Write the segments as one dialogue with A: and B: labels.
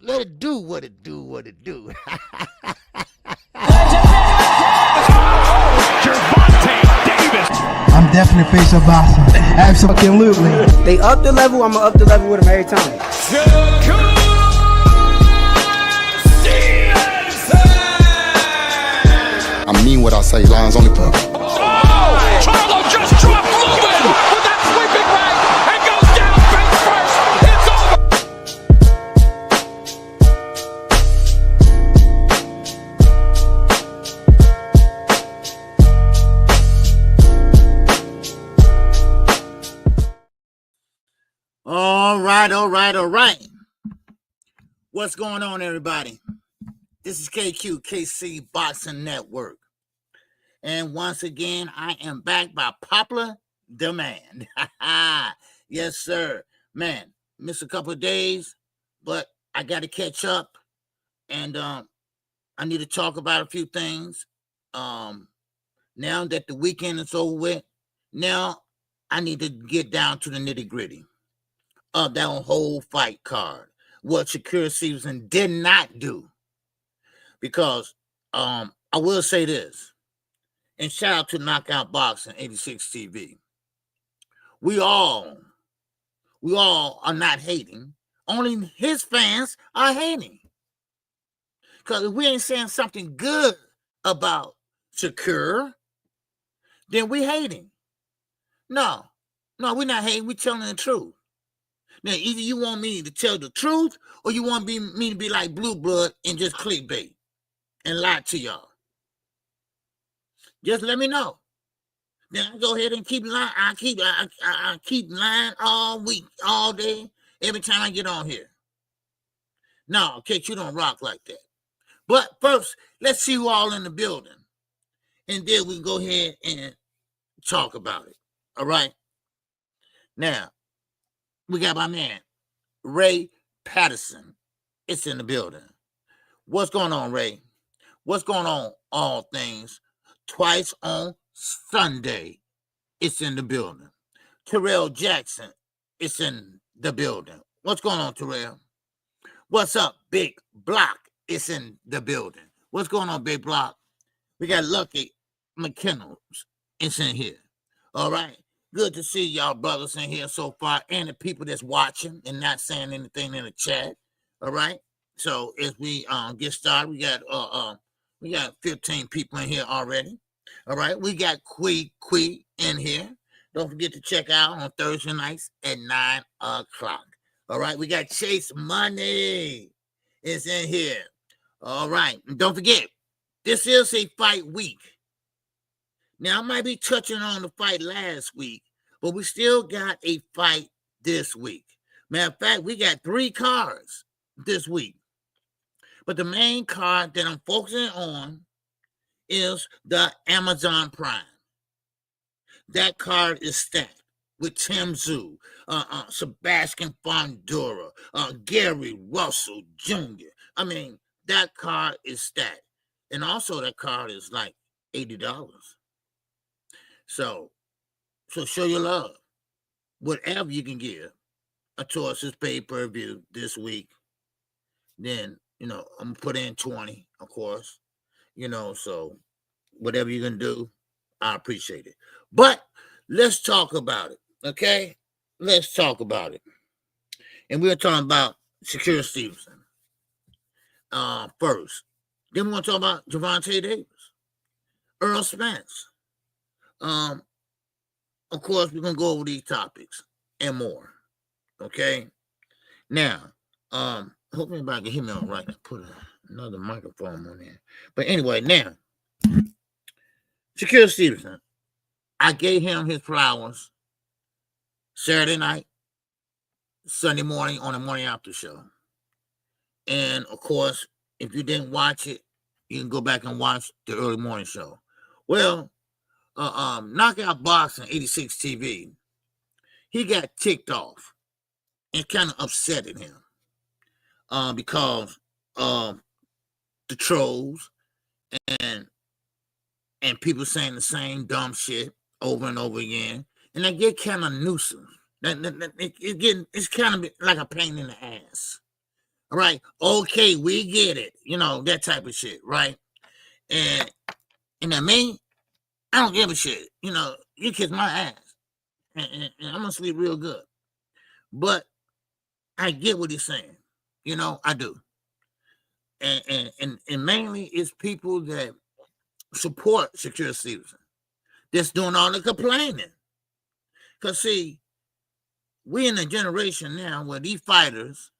A: Let it do what it do, what it do.
B: I'm definitely face of boxing. Absolutely.
C: They up the level, I'ma up the level with them every time.
D: Shakur!
E: I mean what I say, lines only put.
D: Oh! Charlo just dropped Lubin with that sweeping right and goes down face first. It's over.
A: All right. What's going on, everybody? This is KQKC Boxing Network. And once again, I am back by popular demand. Yes, sir. Man, missed a couple of days, but I got to catch up. And I need to talk about a few things. Now that the weekend is over with, now I need to get down to the nitty-gritty of that whole fight card. What Shakur Stevenson did not do. Because I will say this, and shout out to Knockout Boxing 86 TV. We all are not hating. Only his fans are hating. Because if we ain't saying something good about Shakur, then we hating. No, we're not hating. We're telling the truth. Now, either you want me to tell the truth or you want me to be like Blue Blood and just clickbait and lie to y'all. Just let me know. Then I go ahead and keep lying. I keep lying all week, all day, every time I get on here. No, Kate, you don't rock like that. But first, let's see who all in the building. And then we can go ahead and talk about it. All right? Now, we got my man, Ray Patterson. It's in the building. What's going on, Ray? What's going on, all things? Twice on Sunday, it's in the building. Terrell Jackson, it's in the building. What's going on, Terrell? What's up, Big Block? It's in the building. What's going on, Big Block? We got Lucky McKinnell. It's in here. All right. Good to see y'all brothers in here so far, and the people that's watching and not saying anything in the chat. All right. So as we get started, we got 15 people in here already. All right. We got Quee in here. Don't forget to check out on Thursday nights at 9 o'clock. All right. We got Chase Money is in here. All right. And don't forget, this is a fight week. Now, I might be touching on the fight last week, but we still got a fight this week. Matter of fact, we got 3 cards this week. But the main card that I'm focusing on is the Amazon Prime. That card is stacked with Tim Tszyu, Sebastian Fondura, Gary Russell Jr. I mean, that card is stacked. And also that card is like $80. So show your love. Whatever you can give towards this pay-per-view this week, then, I'm going to put in 20, of course. So whatever you can do, I appreciate it. But let's talk about it, okay? Let's talk about it. And we're talking about Shakur Stevenson first. Then we're going to talk about Gervonta Davis, Earl Spence. Of course, we're going to go over these topics and more, okay? Now, hope everybody can hear me all right. I put another microphone on there. But anyway, now, Shakur Stevenson, I gave him his flowers Saturday night, Sunday morning on the morning after show. And, of course, if you didn't watch it, you can go back and watch the early morning show. Well, Knockout Boxing 86 TV, he got ticked off and kind of upsetting him because of the trolls and people saying the same dumb shit over and over again, and that get kind of nuisance. It's kind of like a pain in the ass. All right. Okay, we get it. You know, that type of shit, right? And I mean, I don't give a shit. You know, you kiss my ass. And I'm gonna sleep real good. But I get what he's saying. You know, I do. And mainly it's people that support Shakur Stevenson that's doing all the complaining. Because, see, we in a generation now where these fighters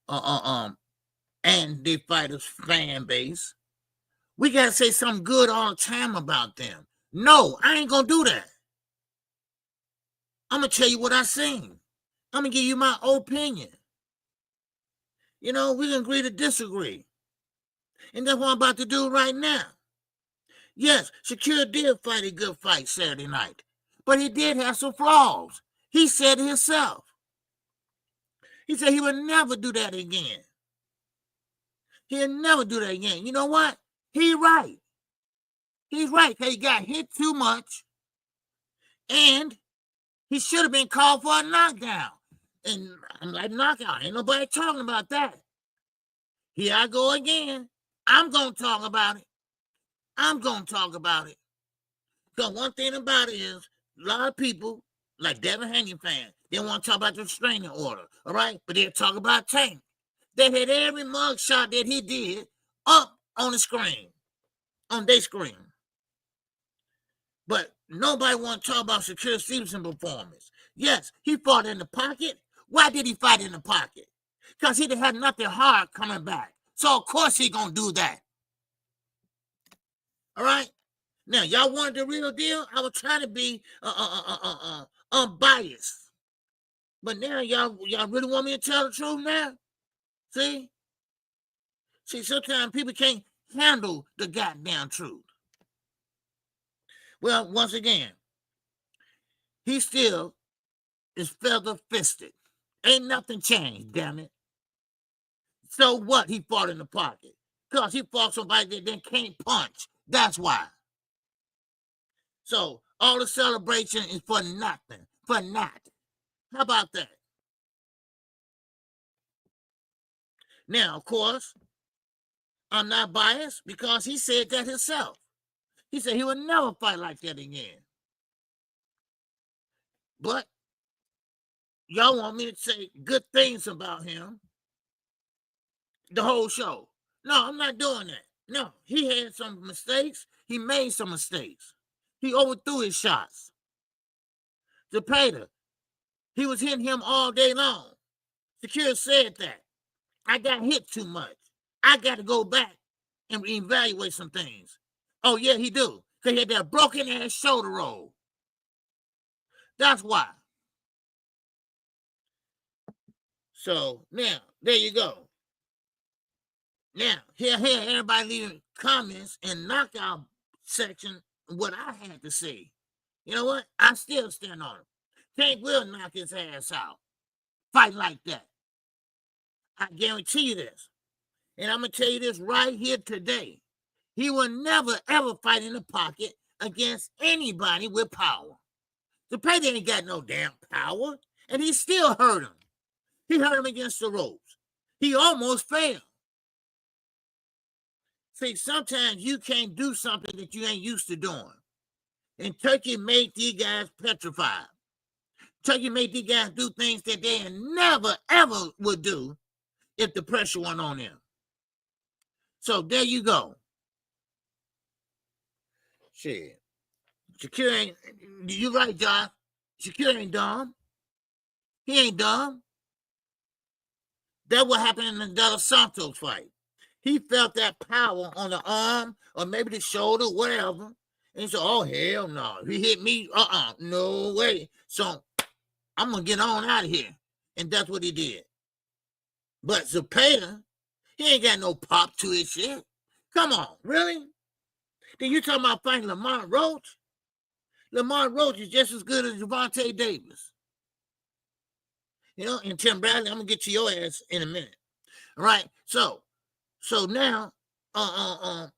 A: and the fighters fan base, we gotta say something good all the time about them. No, I ain't gonna do that. I'm gonna tell you what I seen. I'm gonna give you my opinion. You know, we can agree to disagree. And that's what I'm about to do right now. Yes, Shakur did fight a good fight Saturday night, but he did have some flaws. He said it himself. He said he would never do that again. He'll never do that again. You know what? He's right. He's right, because he got hit too much, and he should have been called for a knockdown. And I'm like, knockout. Ain't nobody talking about that. Here I go again. I'm going to talk about it. I'm going to talk about it. Because one thing about it is, a lot of people, like Devin Haney fans, they want to talk about the restraining order, all right? But they'll talk about Tank. They had every mug shot that he did up on the screen, on their screen. But nobody want to talk about Shakur Stevenson's performance. Yes, he fought in the pocket. Why did he fight in the pocket? Because he didn't have nothing hard coming back. So, of course, he going to do that. All right? Now, y'all wanted the real deal? I was trying to be unbiased. But now, y'all really want me to tell the truth now? See, sometimes people can't handle the goddamn truth. Well, once again, he still is feather-fisted. Ain't nothing changed, damn it. So what? He fought in the pocket. Because he fought somebody that then can't punch. That's why. So all the celebration is for nothing. For naught. How about that? Now, of course, I'm not biased because he said that himself. He said he would never fight like that again. But y'all want me to say good things about him the whole show. No, I'm not doing that. No, he had some mistakes. He made some mistakes. He overthrew his shots. Zepeda, he was hitting him all day long. Shakur said that. I got hit too much. I got to go back and reevaluate some things. Oh, yeah, he do. Because he had that broken-ass shoulder roll. That's why. So, now, there you go. Now, here, everybody leaving comments in knockout section what I had to say. You know what? I still stand on him. Tank will knock his ass out. Fight like that. I guarantee you this. And I'm going to tell you this right here today. He will never, ever fight in the pocket against anybody with power. Zepeda ain't got no damn power, and he still hurt him. He hurt him against the ropes. He almost failed. See, sometimes you can't do something that you ain't used to doing. And Turkey made these guys petrified. Turkey made these guys do things that they never, ever would do if the pressure wasn't on them. So there you go. Shit. Shakur ain't, you right, Josh. Shakur ain't dumb. He ain't dumb. That's what happened in the De Los Santos fight. He felt that power on the arm or maybe the shoulder, whatever. And he said, oh, hell no. He hit me, no way. So I'm going to get on out of here. And that's what he did. But Zepeda, he ain't got no pop to his shit. Come on, really? Then you talking about fighting Lamar Roach? Lamar Roach is just as good as Gervonta Davis. You know, and Tim Bradley, I'm going to get to your ass in a minute. All right? So now, I'm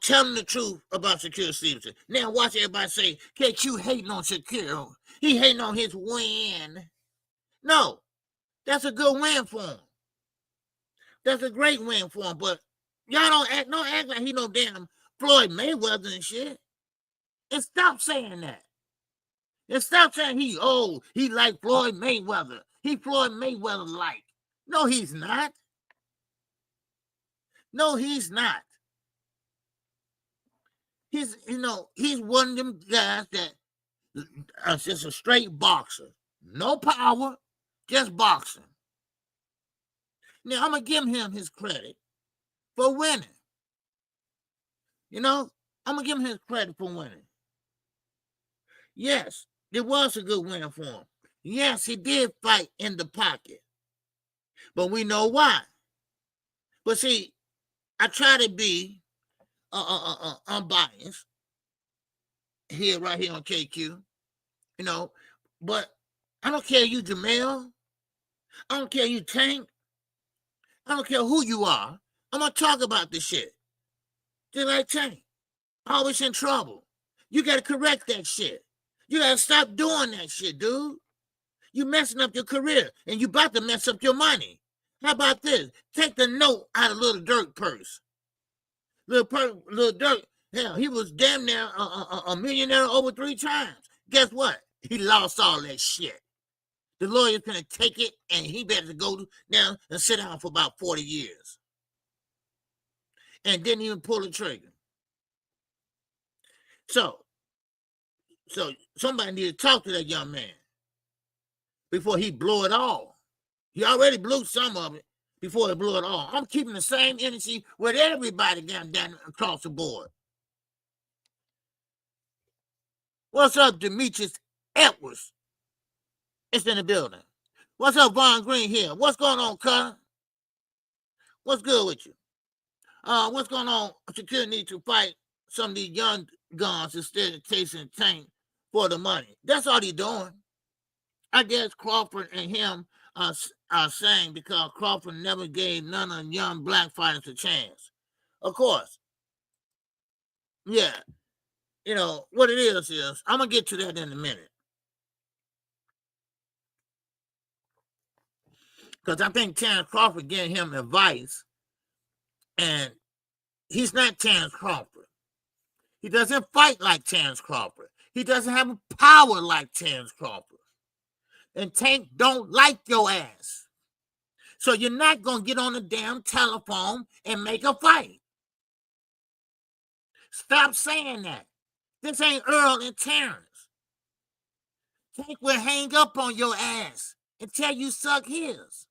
A: telling the truth about Shakur Stevenson. Now watch everybody say, KQ hating on Shakur. He hating on his win. No, that's a good win for him. That's a great win for him. But y'all don't act like he no damn Floyd Mayweather and shit. And stop saying that. And stop saying he like Floyd Mayweather. He Floyd Mayweather like. No, he's not. No, he's not. He's one of them guys that just a straight boxer. No power, just boxing. Now, I'm going to give him his credit for winning. I'm going to give him his credit for winning. Yes, it was a good win for him. Yes, he did fight in the pocket. But we know why. But see, I try to be unbiased right here on KQ, but I don't care you Jamel. I don't care you Tank. I don't care who you are. I'm going to talk about this shit. Just like Tank. Always in trouble. You got to correct that shit. You got to stop doing that shit, dude. You messing up your career, and you about to mess up your money. How about this? Take the note out of Little Dirk purse. Little Dirk, hell, he was damn near a millionaire over 3 times. Guess what? He lost all that shit. The lawyer's gonna take it, and he better go down and sit down for about 40 years. And didn't even pull the trigger. So somebody need to talk to that young man before he blew it all. He already blew some of it before he blew it all. I'm keeping the same energy with everybody down across the board. What's up, Demetrius Edwards? It's in the building. What's up, Von Green here? What's going on, cuz? What's good with you? What's going on? Shakur need to fight some of these young guns instead of chasing Tank for the money. That's all he's doing. I guess Crawford and him are saying because Crawford never gave none of the young black fighters a chance. Of course. Yeah. What it is, I'm going to get to that in a minute. Because I think Terrence Crawford gave him advice, and he's not Terrence Crawford. He doesn't fight like Terrence Crawford. He doesn't have power like Terrence Crawford. And Tank don't like your ass. So you're not going to get on the damn telephone and make a fight. Stop saying that. This ain't Earl and Terrence. Tank will hang up on your ass until you suck his.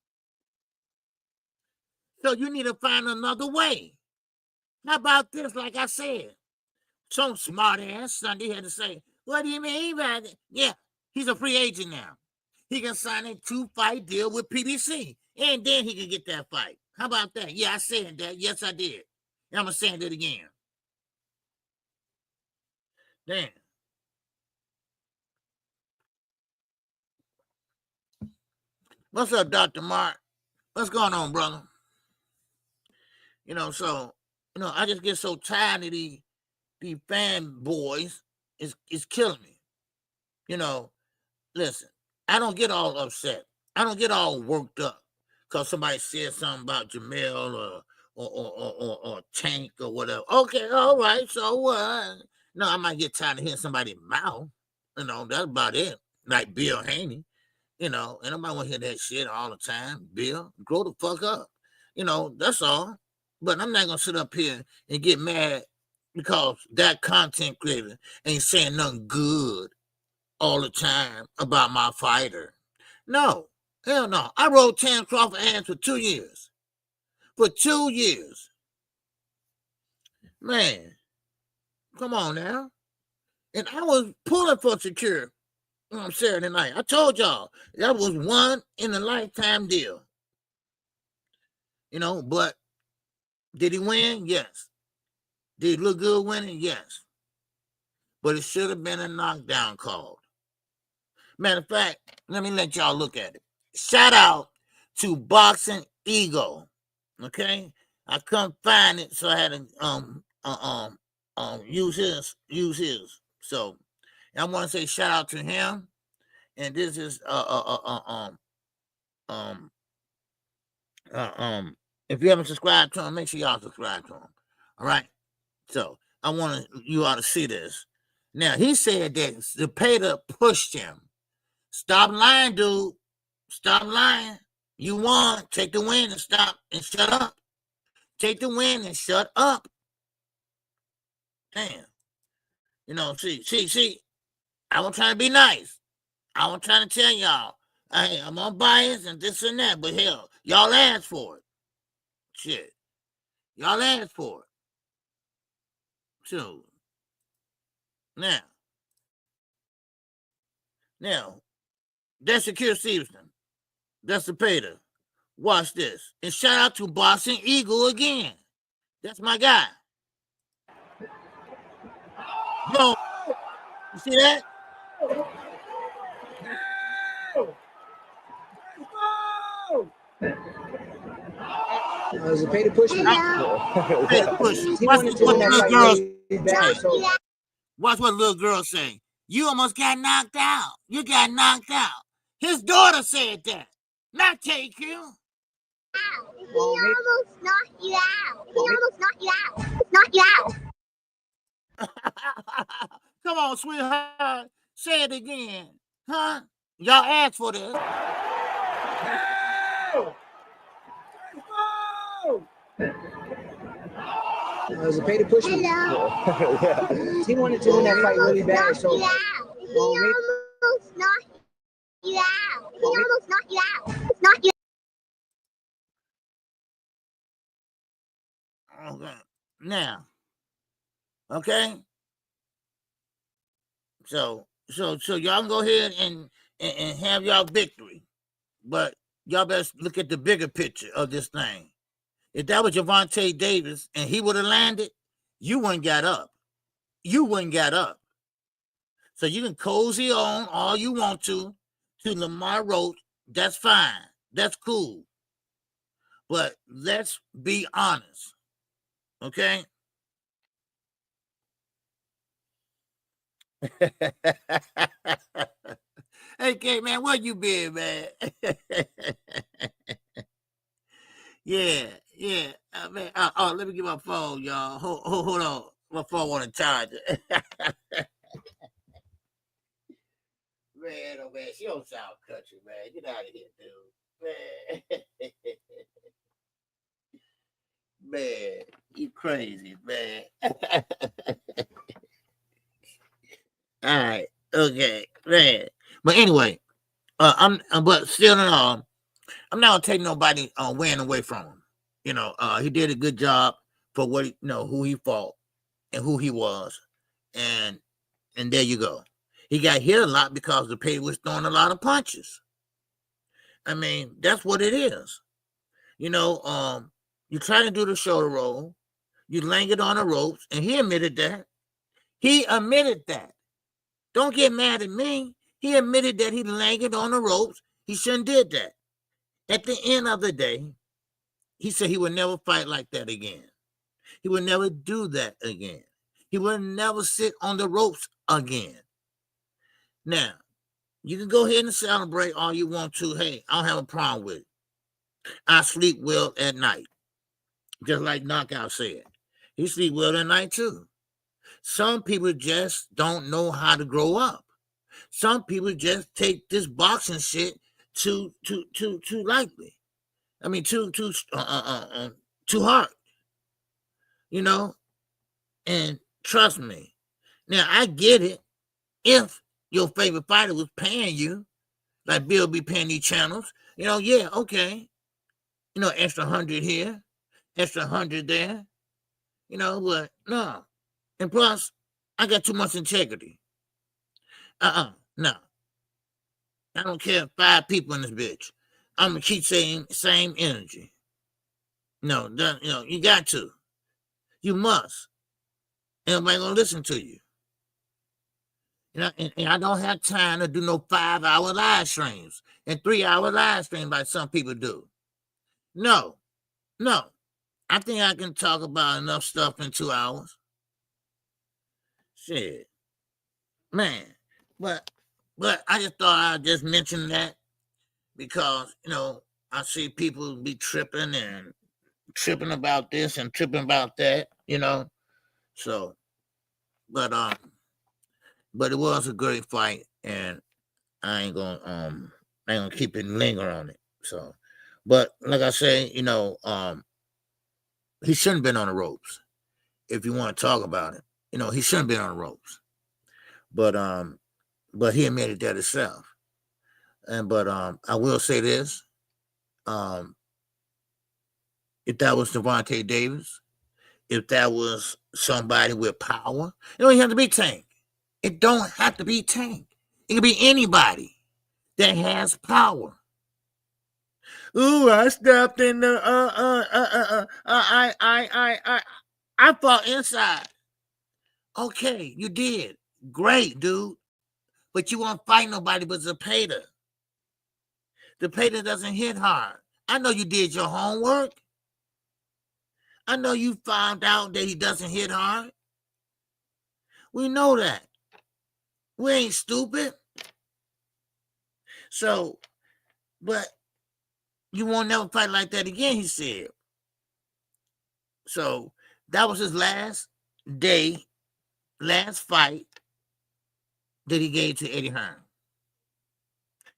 A: So you need to find another way. How about this? Like I said, some smart ass Sunday had to say, what do you mean by that? Yeah, he's a free agent now. He can sign a 2-fight deal with PBC, and then he can get that fight. How about that? Yeah, I said that. Yes, I did. And I'm going to say it again. Damn. What's up, Dr. Mark? What's going on, brother? I just get so tired of these fanboys. It's killing me. Listen, I don't get all upset. I don't get all worked up because somebody said something about Jamel or Tank or whatever. Okay, all right, so what? No, I might get tired of hearing somebody's mouth. That's about it. Like Bill Haney. And nobody want to hear that shit all the time. Bill, grow the fuck up. That's all. But I'm not going to sit up here and get mad because that content creator ain't saying nothing good all the time about my fighter. No, hell no. I rode Terrence Crawford ass for 2 years. For 2 years. Man, come on now. And I was pulling for Shakur on Saturday night. I told y'all that was one in a lifetime deal. But did he win? Yes. Did he look good winning? Yes. But it should have been a knockdown call. Matter of fact, let me let y'all look at it. Shout out to Boxing Ego. Okay? I couldn't find it, so I had to use his. So I want to say shout out to him. And this is If you haven't subscribed to him, make sure y'all subscribe to him. All right. So I want you all to see this. Now he said that Zepeda pushed him. Stop lying, dude. Stop lying. You won. Take the win and stop and shut up. Take the win and shut up. Damn. You know, see. I was trying to be nice. I was trying to tell y'all, hey, I'm unbiased and this and that, but hell, y'all asked for it. Shit. Y'all asked for it. So, now, that's Shakur Stevenson. That's Zepeda. Watch this. And shout out to Boxing Eagle again. That's my guy. Yo, you see that?
C: Zepeda pushing.
A: Zepeda pushing.
C: He
A: Watch
C: wanted
A: what
C: to win
A: the
C: that
A: little
C: fight
A: girls
C: really bad, so
A: Watch what the little girl say. You almost got knocked out. You got knocked out. His daughter said that. Not KQ.
F: He almost knocked you out. He almost knocked you out. Knocked you out.
A: Come on, sweetheart. Say it again. Huh? Y'all asked for this.
C: Zepeda pushing.
F: Hello.
C: He wanted to win that fight really bad, so
F: He almost knocked you out. He almost knocked you out. Knocked you
A: out. Okay. Now. Okay. So y'all can go ahead and have y'all victory. But y'all better look at the bigger picture of this thing. If that was Gervonta Davis and he would have landed, you wouldn't got up. You wouldn't got up. So you can cozy on all you want to Lamar Roach. That's fine. That's cool. But let's be honest. Okay? Hey, K, man, where you been, man? Yeah. Man, let me get my phone, y'all. Hold on. My phone on charger. Man, oh man, she don't sound country, man. Get out of here, dude. Man. Man, you crazy, man. All right, okay, man. But anyway, but still in all, I'm not gonna take nobody winning away from him. You know, he did a good job for what who he fought and who he was, and there you go. He got hit a lot because the pay was throwing a lot of punches. I mean, that's what it is. You know, you try to do the shoulder roll, you languid on the ropes, and he admitted that. He admitted that. Don't get mad at me. He admitted that he languid on the ropes. He shouldn't did that. At the end of the day, he said he would never fight like that again. He would never do that again. He would never sit on the ropes again. Now, you can go ahead and celebrate all you want to. Hey, I don't have a problem with it. I sleep well at night. Just like Knockout said. He sleep well at night too. Some people just don't know how to grow up. Some people just take this boxing shit too lightly. I mean, too hard. You know? And trust me. Now, I get it. If your favorite fighter was paying you, like Bill be paying these channels, yeah, okay. Extra 100 here, extra 100 there. But no. And plus, I got too much integrity. No. I don't care if 5 people in this bitch. I'm gonna keep saying same energy. No, you got to. You must. Everybody gonna listen to you. And I don't have time to do no 5-hour live streams and 3-hour live streams like some people do. No. I think I can talk about enough stuff in 2 hours. Shit. Man. But I just thought I'd just mention that because, I see people be tripping and tripping about this and tripping about that, you know. So, but it was a great fight, and I ain't gonna keep it linger on it. So, but like I say, you know, he shouldn't have been on the ropes. If you want to talk about it, you know, he shouldn't have been on the ropes. But he admitted that himself. And I will say this: if that was Devontae Davis, if that was somebody with power, it don't have to be Tank. It don't have to be Tank. It can be anybody that has power. Ooh, I stepped in the I fought inside. Okay, you did. Great, dude. But you won't fight nobody but Zepeda. Zepeda doesn't hit hard. I know you did your homework. I know you found out that he doesn't hit hard. We know that. We ain't stupid. So, but you won't never fight like that again, he said. So that was his last fight that he gave to Eddie Hearn.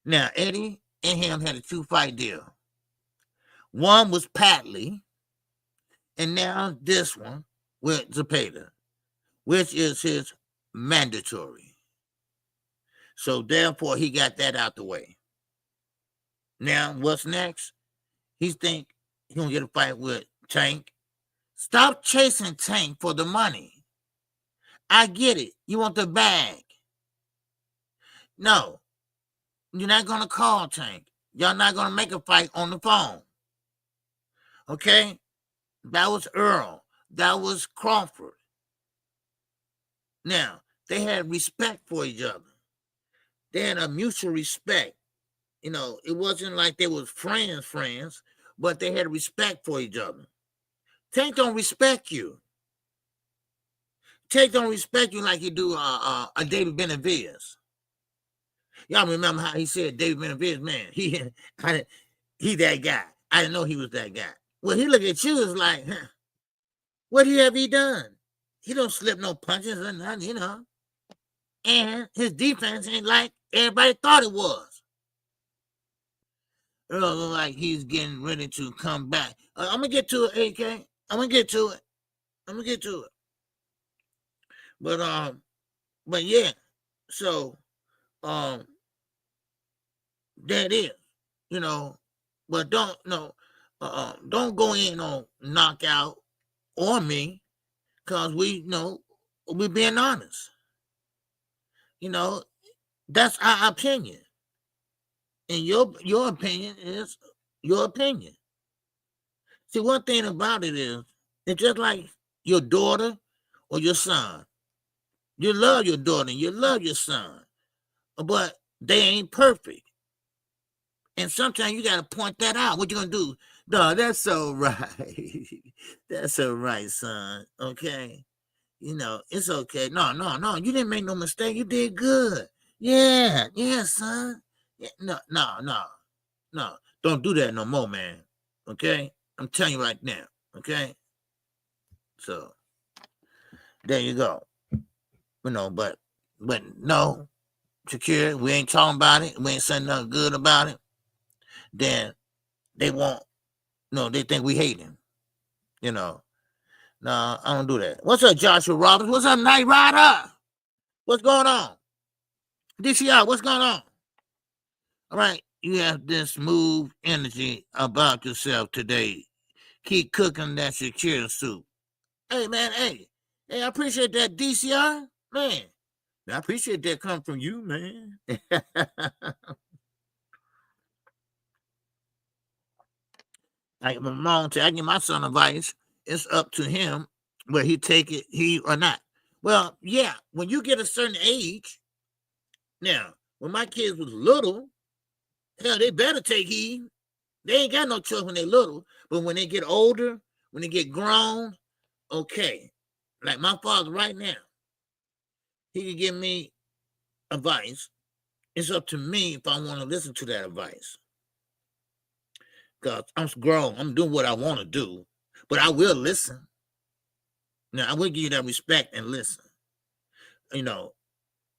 A: Now, Eddie and him had a 2-fight deal. One was Patley, and now this one with Zepeda, which is his mandatory. So therefore, he got that out the way. Now, what's next? He think he's going to get a fight with Tank. Stop chasing Tank for the money. I get it. You want the bag. No, you're not going to call Tank. Y'all not going to make a fight on the phone. Okay? That was Earl. That was Crawford. Now, they had respect for each other. They had a mutual respect. You know, it wasn't like they was friends, but they had respect for each other. Tank don't respect you. Tank don't respect you like you do a David Benavidez. Y'all remember how he said David Benavidez, man, he that guy. I didn't know he was that guy. Well, he look at you as like, what have he done? He don't slip no punches or nothing, you know. And his defense ain't like everybody thought it was. Earl look like he's getting ready to come back. I'm going to get to it, AK. I'm going to get to it. But yeah. So, that is, you know, but don't go in on knockout or me, because we're being honest. You know, that's our opinion. And your opinion is your opinion. See, one thing about it is, it's just like your daughter or your son. You love your daughter and you love your son, but they ain't perfect. And sometimes you got to point that out. What you going to do? No, that's all right. That's all right, son. Okay. You know, it's okay. No. You didn't make no mistake. You did good. Yeah, son. Yeah, no. Don't do that no more, man. Okay? I'm telling you right now. Okay? So, there you go. You know, but no, Shakur, we ain't talking about it. We ain't saying nothing good about it. Then they won't. No, they think we hate him. You know. No, I don't do that. What's up, Joshua Roberts? What's up, Night Rider? What's going on? DCI, what's going on? All right, you have this smooth energy about yourself today. Keep cooking that Shakur soup. Hey, man, hey, I appreciate that, DCI. Man, I appreciate that coming from you, man. I give my son advice. It's up to him whether he take it, he or not. Well, yeah, when you get a certain age, now, when my kids was little, hell, they better take heed. They ain't got no choice when they little, but when they get older, when they get grown, okay. Like my father right now, he can give me advice. It's up to me if I want to listen to that advice. Because I'm grown. I'm doing what I want to do. But I will listen. Now, I will give you that respect and listen. You know,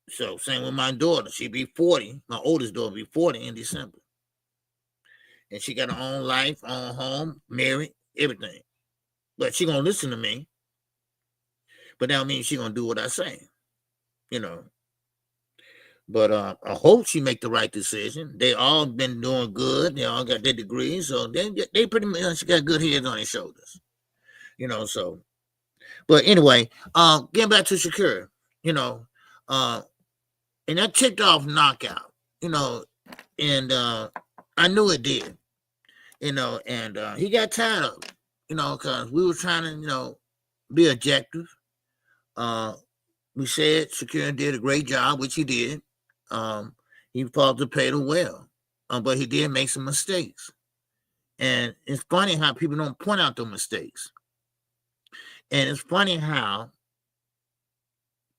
A: so same with my daughter. She be 40. My oldest daughter be 40 in December. And she got her own life, own home, married, everything. But she gonna listen to me. But that don't mean she gonna do what I say. You know. But I hope she make the right decision. They all been doing good. They all got their degrees, so they pretty much got good heads on their shoulders. You know, so. But anyway, getting back to Shakur, you know, and that ticked off knockout, you know, and I knew it did, you know, and he got tired of it, you know, because we were trying to, you know, be objective. We said Shakur did a great job, which he did. He fought Zepeda well, but he did make some mistakes. And it's funny how people don't point out those mistakes. And it's funny how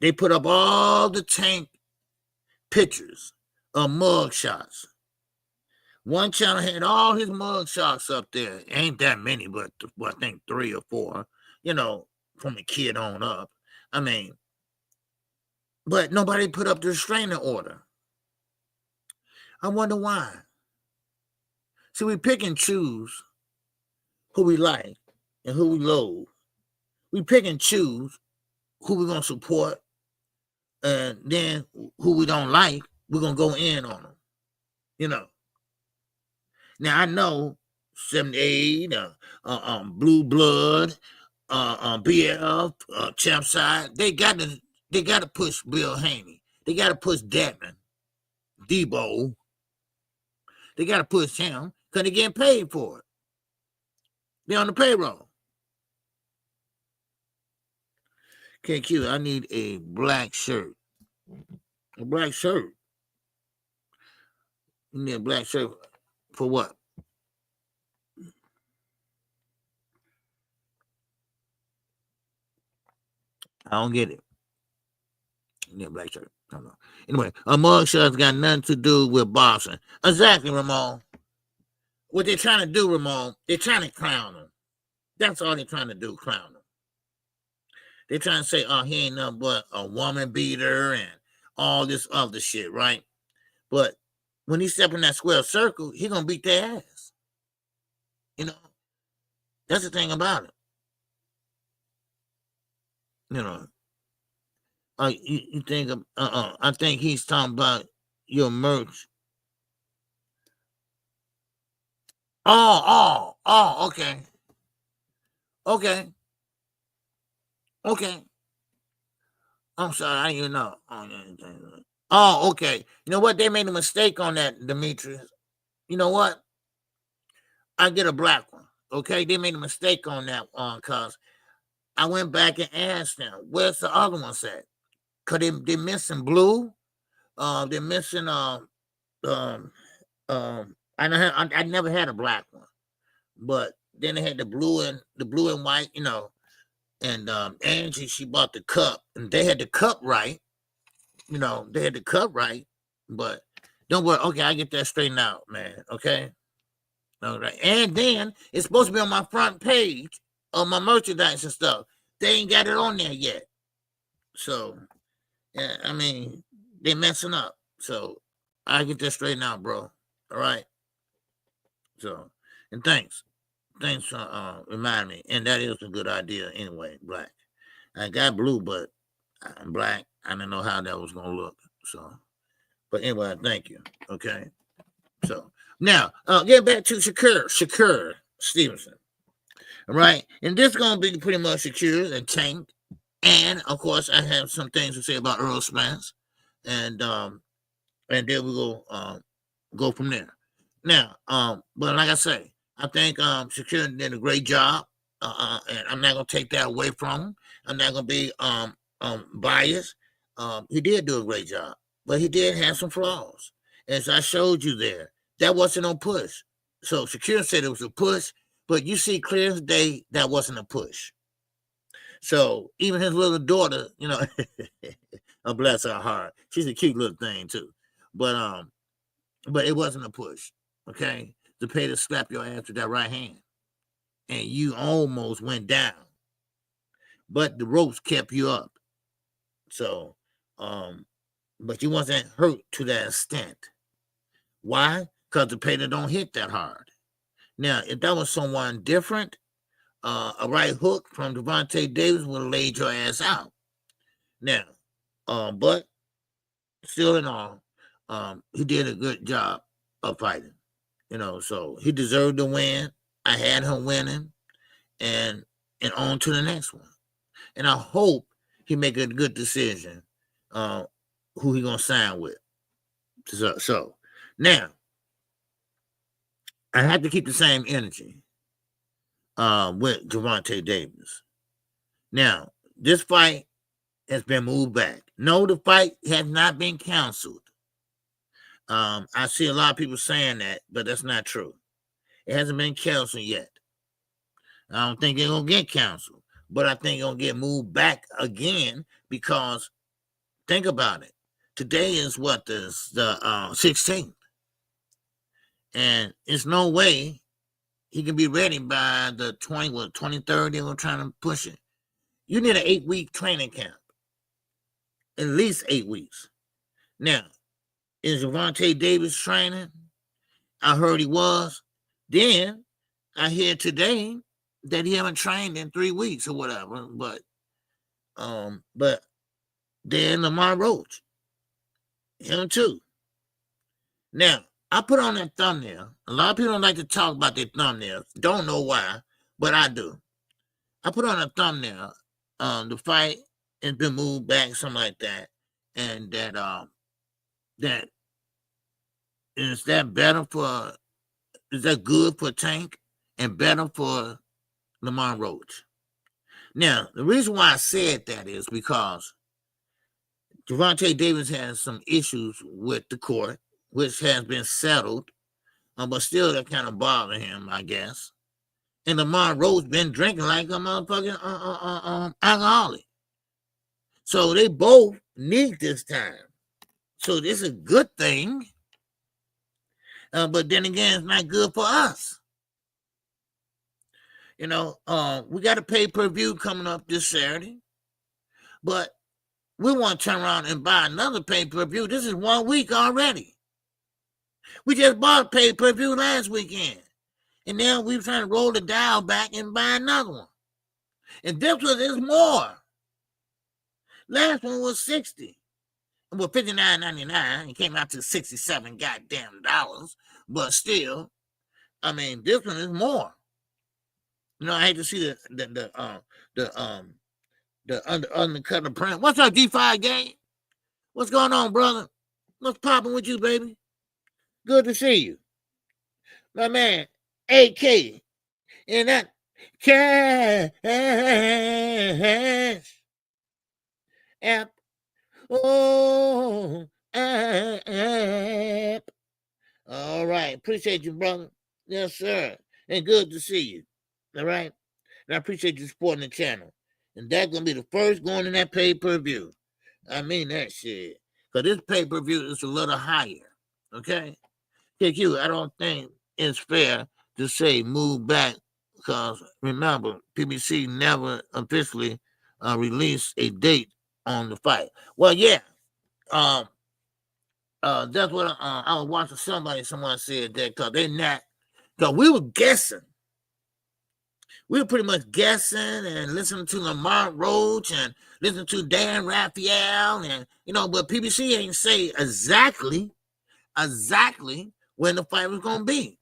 A: they put up all the Tank pictures of mug shots. One channel had all his mug shots up there. Ain't that many, but I think 3 or 4, you know, from a kid on up. I mean, but nobody put up the restraining order. I wonder why. See, we pick and choose who we like and who we loathe. We pick and choose who we're going to support, and then who we don't like, we're going to go in on them, you know. Now, I know 78, Blue Blood, BF, Champside, they got to push Bill Haney. They got to push Devin, Debo. They got to push him because they're getting paid for it. They're on the payroll. KQ, I need a black shirt. A black shirt. You need a black shirt for what? I don't get it. You need a black shirt. I don't know. Anyway, a mugshot's got nothing to do with boxing. Exactly, Ramon. What they're trying to do, Ramon, they're trying to clown him. That's all they're trying to do, clown him. They're trying to say, oh, he ain't nothing but a woman beater and all this other shit, right? But when he step in that square circle, he gonna beat their ass. You know, that's the thing about it. You know, you think of, I think he's talking about your merch. Oh, okay. I'm sorry, I didn't even know. Oh, okay. You know what? They made a mistake on that, Demetrius. You know what? I get a black one. Okay, they made a mistake on that one because I went back and asked them, where's the other ones at? Because they're missing blue. They're missing I never had a black one, but then they had the blue and white, you know. And Angie, she bought the cup, and they had the cup right. You know, they had the cup right, but don't worry. Okay, I get that straightened out, man. Okay. All right. And then it's supposed to be on my front page of my merchandise and stuff. They ain't got it on there yet. So, yeah, I mean, they're messing up. So I get that straightened out, bro. All right. So, and thanks. Thanks for reminding me. And that is a good idea anyway, black. I got blue, but I'm black. I didn't know how that was going to look. So, but anyway, thank you. Okay. So, now, get back to Shakur Stevenson. All right. And this is going to be pretty much Shakur and Tank. And, of course, I have some things to say about Earl Spence. And then we'll go from there. Now, but like I say, I think Shakur did a great job, and I'm not gonna take that away from him. I'm not gonna be biased. He did do a great job, but he did have some flaws, as I showed you there. That wasn't no push. So Shakur said it was a push, but you see clear as day that wasn't a push. So even his little daughter, you know, bless her heart, she's a cute little thing too. But it wasn't a push. Okay. Zepeda slap your ass with that right hand. and you almost went down, but the ropes kept you up. So, but you wasn't hurt to that extent. Why? Because the Zepeda don't hit that hard. Now, if that was someone different, a right hook from Gervonta Davis would have laid your ass out. Now, but still in all, he did a good job of fighting. So he deserved to win. I had him winning, and on to the next one. And I hope he make a good decision who he gonna sign with. So now I have to keep the same energy with Gervonta Davis. Now, this fight has been moved back. No, the fight has not been canceled. I see a lot of people saying that, but that's not true. It hasn't been canceled yet. I don't think it's going to get canceled, but I think it's going to get moved back again because think about it. Today is what, the 16th. And it's no way he can be ready by the 23rd. They're trying to push it. You need an 8-week training camp. At least 8 weeks. Now, is Gervonta Davis training? I heard he was. Then I hear today that he haven't trained in 3 weeks or whatever. But then Lamar Roach, him too. Now, I put on that thumbnail. A lot of people don't like to talk about their thumbnails. Don't know why, but I do. I put on a thumbnail. The fight has been moved back, something like that, and that is that better for? Is that good for Tank and better for Lamar Roach? Now, the reason why I said that is because Gervonta Davis has some issues with the court, which has been settled, but still that kind of bothers him, I guess. And Lamar Roach been drinking like a motherfucking alcoholic. So they both need this time. So this is a good thing. But then again, it's not good for us. We got a pay-per-view coming up this Saturday. But we want to turn around and buy another pay-per-view. This is 1 week already. We just bought a pay-per-view last weekend. And now we're trying to roll the dial back and buy another one. And this one is more. Last one was $60. Well, $59.99. It came out to $67 goddamn dollars. But still, I mean, this one is more. I hate to see the undercut of print. What's up, D5 gang? What's going on, brother? What's popping with you, baby? Good to see you. My man, AK, in that cash app. Oh, app. All right. Appreciate you, brother. Yes, sir. And good to see you. All right. And I appreciate you supporting the channel. And that's going to be the first going in that pay-per-view. I mean that shit. Because this pay-per-view is a little higher. Okay? KQ, I don't think it's fair to say move back. Because remember, PBC never officially released a date on the fight. Well, yeah. That's what I was watching someone said that because they're not, because we were guessing. We were pretty much guessing and listening to Lamar Roach and listening to Dan Raphael and, but PBC ain't say exactly when the fight was going to be.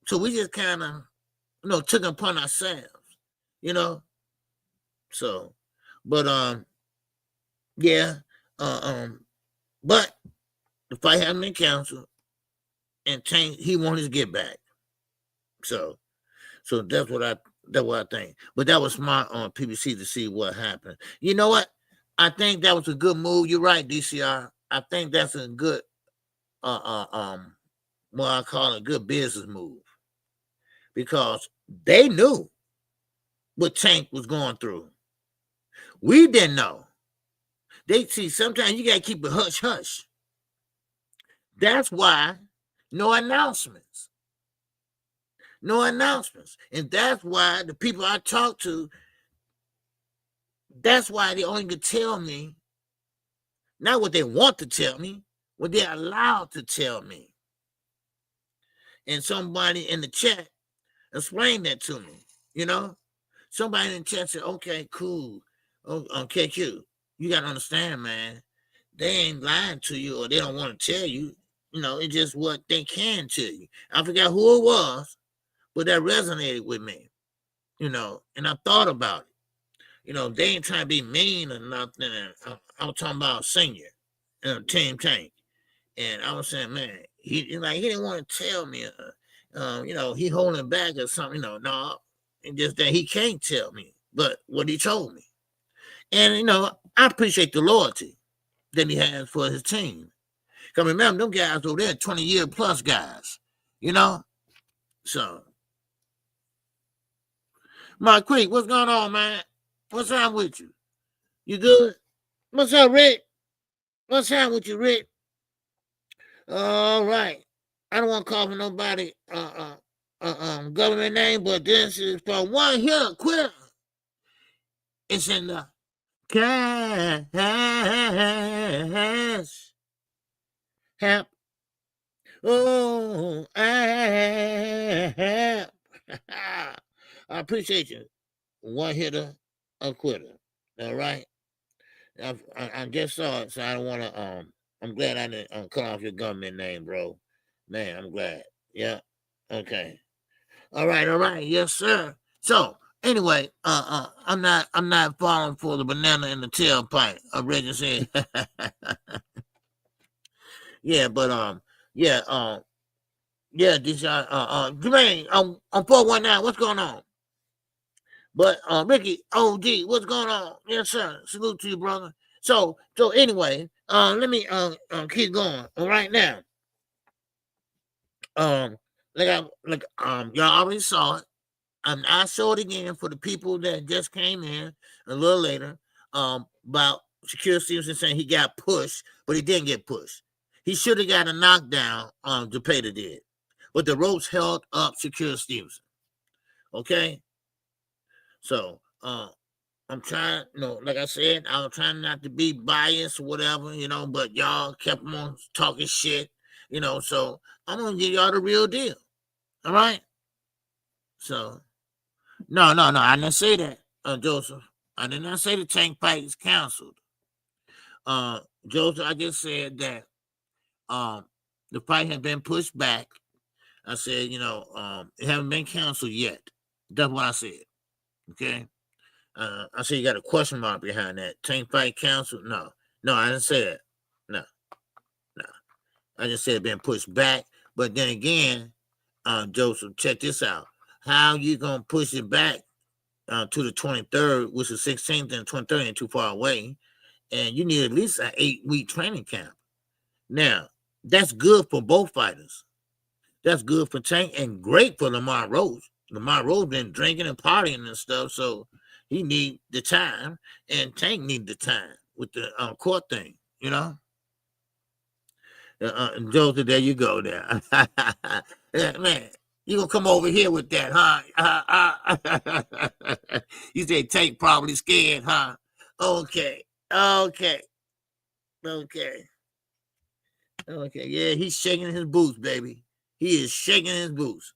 A: So we just kind of, took it upon ourselves, So, but, yeah, but the fight hasn't been canceled, and Tank, he won his get back. So that's what I think. But that was smart on PBC to see what happened. You know what? I think that was a good move. You're right, DCR. I think that's a good, what I call a good business move, because they knew what Tank was going through. We didn't know. They see sometimes you got to keep it hush hush. That's why no announcements. No announcements. And that's why the people I talk to, that's why they only can tell me, not what they want to tell me, what they're allowed to tell me. And somebody in the chat explained that to me, you know? Somebody in the chat said, okay, cool. Oh, KQ, you got to understand, man. They ain't lying to you or they don't want to tell you. You know, it's just what they can tell you. I forgot who it was, but that resonated with me, you know, and I thought about it. You know, they ain't trying to be mean or nothing. I was talking about senior, Team Tank. And I was saying, man, he didn't want to tell me, you know, he holding back or something. You know, no, it's just that he can't tell me, but what he told me. And, you know, I appreciate the loyalty that he has for his team. Because remember, them guys over there, 20-year plus guys, you know? So, Mark Creek, what's going on, man? What's wrong with you? You good? What's up, Rick? What's wrong with you, Rick? All right. I don't want to call for nobody government name, but this is for one here, quitter. It's in the cash. Help. Oh, I appreciate you. One hitter, a quitter. All right. I just saw it, so I don't want to. I'm glad I didn't cut off your government name, bro. Man, I'm glad. Yeah. Okay. All right. Yes, sir. So anyway, I'm not falling for the banana in the tailpipe. I Reggie said. Yeah, but yeah, yeah, this Jermaine, I'm 419. What's going on? But Ricky, OG, what's going on? Yes, sir. Salute to you, brother. So anyway, let me keep going. All right now. Y'all already saw it. I show it again for the people that just came in a little later. About Shakur Stevenson saying he got pushed, but he didn't get pushed. He should have got a knockdown. Zepeda did, but the ropes held up Shakur Stevenson. Okay, so I'm trying, you know, like I said, I was trying not to be biased or whatever, you know, but y'all kept on talking shit, you know, so I'm gonna give y'all the real deal. All right. So no, I didn't say that, Joseph. I did not say the tank fight is canceled. Joseph, I just said that the fight had been pushed back. I said, you know, it haven't been canceled yet. That's what I said. Okay. I see you got a question mark behind that. Tank fight canceled? No, I didn't say that. No. I just said it been pushed back. But then again, Joseph, check this out. How you gonna push it back to the 23rd, which is 16th and 23rd, ain't too far away, and you need at least an 8-week training camp. Now, that's good for both fighters. That's good for Tank and great for Lamar Rose. Lamar Rose been drinking and partying and stuff, so he need the time, and Tank need the time with the court thing, you know. Joseph, there you go there. Yeah, man, you gonna come over here with that, huh? You say Tank probably scared, huh? Okay. Yeah, he's shaking his boots, baby. He is shaking his boots.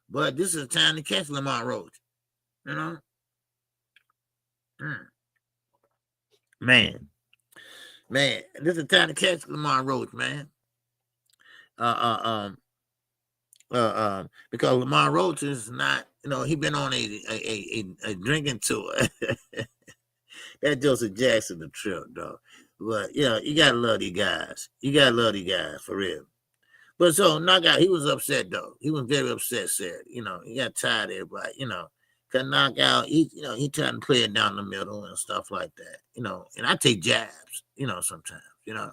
A: But this is the time to catch Lamar Rose, you know. Man, this is the time to catch Lamar Rose, man. Because Lamar Rose is not, you know, he been on a drinking tour. That Joseph Jackson the trip, though. But you know, you gotta love these guys. You gotta love these guys for real. But so Knockout, he was upset though. He was very upset. Said, you know, he got tired of everybody. You know, cause Knockout, he trying to play it down the middle and stuff like that. You know, and I take jabs. You know, sometimes. You know,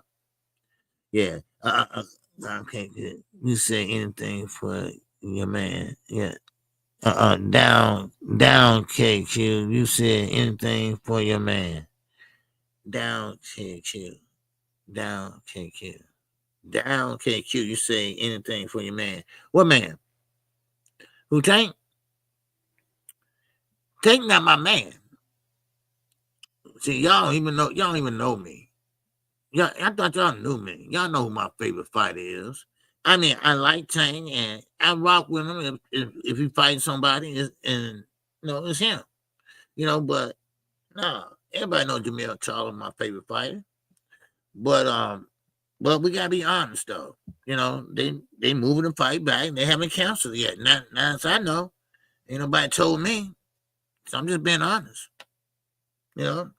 A: yeah. I can't get you say anything for your man. Yeah. Down, KQ. You said anything for your man. Down, KQ. Down, KQ. Down, KQ. You say anything for your man. What man? Who Tank? Tank not my man. See, y'all don't even know me. Yeah, I thought y'all knew me. Y'all know who my favorite fighter is. I mean, I like Tank and I rock with him if he fights somebody and it's him. But no, everybody knows Jamil Charlo, my favorite fighter. But we gotta be honest though. They moving the fight back. They haven't canceled yet. Not as I know. Ain't nobody told me. So I'm just being honest. But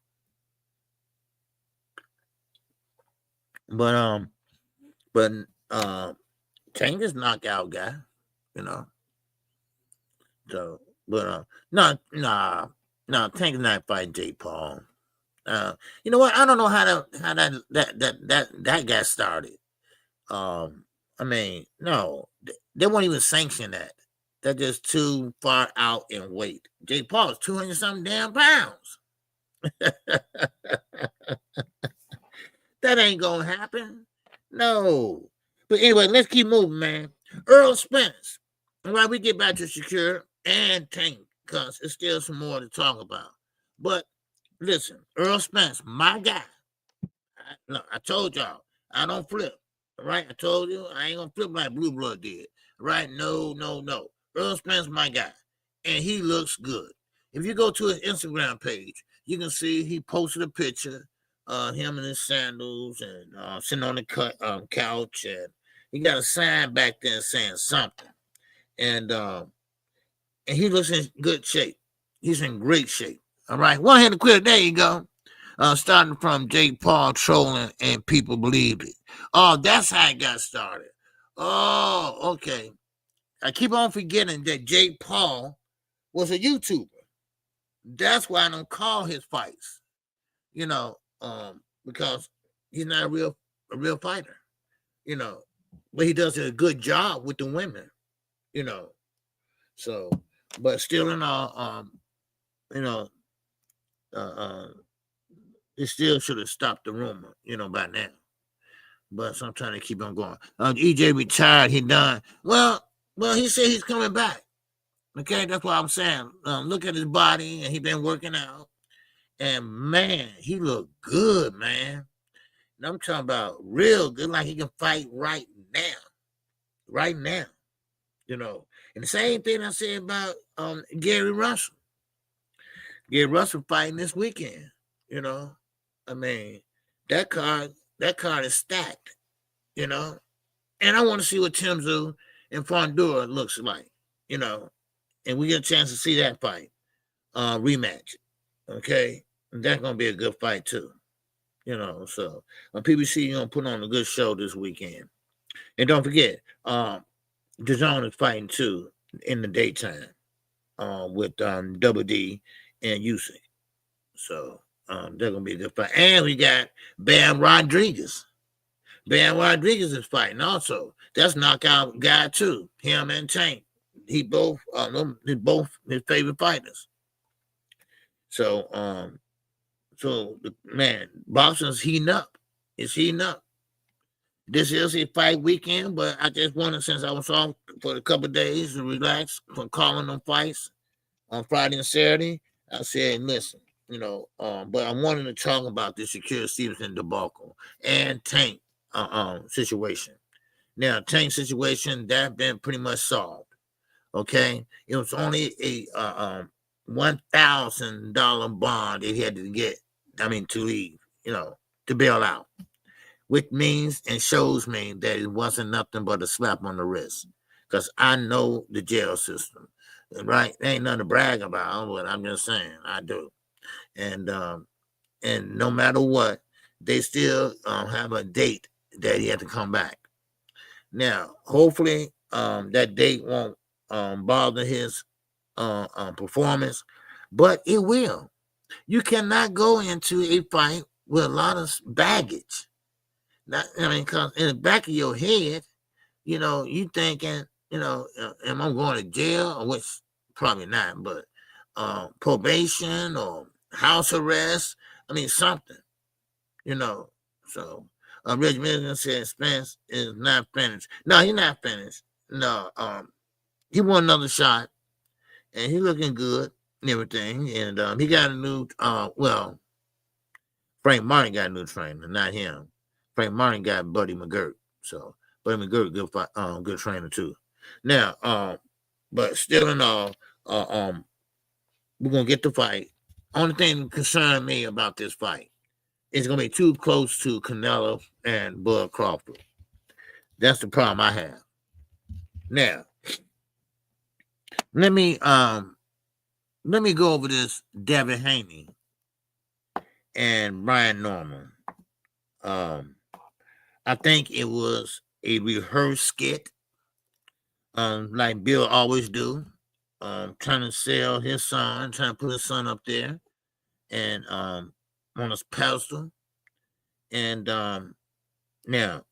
A: Tank is knockout guy. So no, Tank's not fighting Jake Paul. You know what? I don't know how that got started. I mean, no, they won't even sanction that. They're just too far out in weight. Jake Paul is 200 something damn pounds. That ain't gonna happen. No. But anyway, let's keep moving, man. Earl Spence. All right, we get back to Shakur and Tank because it's still some more to talk about. But listen, Earl Spence, my guy. I told y'all, I don't flip. All right, I told you I ain't gonna flip like Blue Blood did. Right? No. Earl Spence, my guy, and he looks good. If you go to his Instagram page, you can see he posted a picture, him in his sandals and sitting on the couch, and he got a sign back there saying something, and he looks in good shape. He's in great shape. All right, one hand to quit. There you go. Starting from Jake Paul trolling and people believed it. Oh, that's how it got started. Oh, okay. I keep on forgetting that Jake Paul was a YouTuber. That's why I don't call his fights, because he's not a real fighter, but he does a good job with the women, so, but still in all, it still should have stopped the rumor, by now, but so I'm trying to keep on going. EJ retired, he done. Well, he said he's coming back. Okay, that's what I'm saying. Look at his body, and he been working out. And, man, he look good, man. And I'm talking about real good, like he can fight right now. Right now. And the same thing I said about Gary Russell. Gary Russell fighting this weekend, I mean, that card is stacked, And I want to see what Tim Tszyu and Fondura looks like, and we get a chance to see that fight rematch. Okay, and that's gonna be a good fight too. So on PBC, you're gonna put on a good show this weekend. And don't forget, DAZN is fighting too in the daytime with Double D and Usyk. So they're gonna be a good fight. And we got Bam Rodriguez. Bam Rodriguez is fighting also. That's knockout guy too. Him and Tank. He both his favorite fighters. So man, boxing's heating up. It's heating up. This is a fight weekend, but I just wanted, since I was off for a couple of days to relax from calling them fights on Friday and Saturday, I said, listen, but I wanted to talk about the Shakur Stevenson debacle and Tank situation. Now, Tank situation, that been pretty much solved. Okay, it was only a $1,000 bond that he had to get. To leave, to bail out, which means and shows me that it wasn't nothing but a slap on the wrist. Because I know the jail system, right? There ain't nothing to brag about, but I'm just saying I do. And no matter what, they still have a date that he had to come back. Now, hopefully, that date won't bother his performance, but it will. You cannot go into a fight with a lot of baggage. Because in the back of your head, you thinking, am I going to jail? Or which probably not, but probation or house arrest. Something, So, Reggie Milligan said Spence is not finished. No, he's not finished. No, he won another shot, and he looking good and everything. And he got a new, Frank Martin got a new trainer, not him. Frank Martin got Buddy McGirt. So Buddy McGirt, good trainer too. Now, but still in all, we're gonna get the fight. Only thing that concerned me about this fight is gonna be too close to Canelo and Bud Crawford. That's the problem I have. Now, let me go over this Devin Haney and Brian Norman. I think it was a rehearsed skit, like Bill always do, trying to sell his son, trying to put his son up there, and on his pedestal. And now,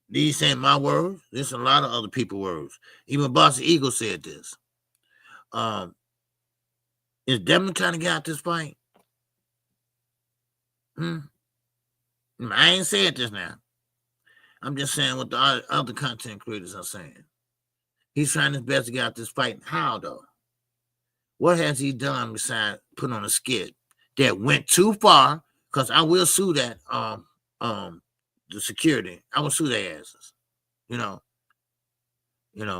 A: these ain't my words. There's a lot of other people's words. Even Bossy Eagle said this. Is Devin trying to get out this fight? I ain't saying this now. I'm just saying what the other content creators are saying. He's trying his best to get out this fight. How, though? What has he done besides put on a skit that went too far? Because I will sue that the security. I will sue their asses.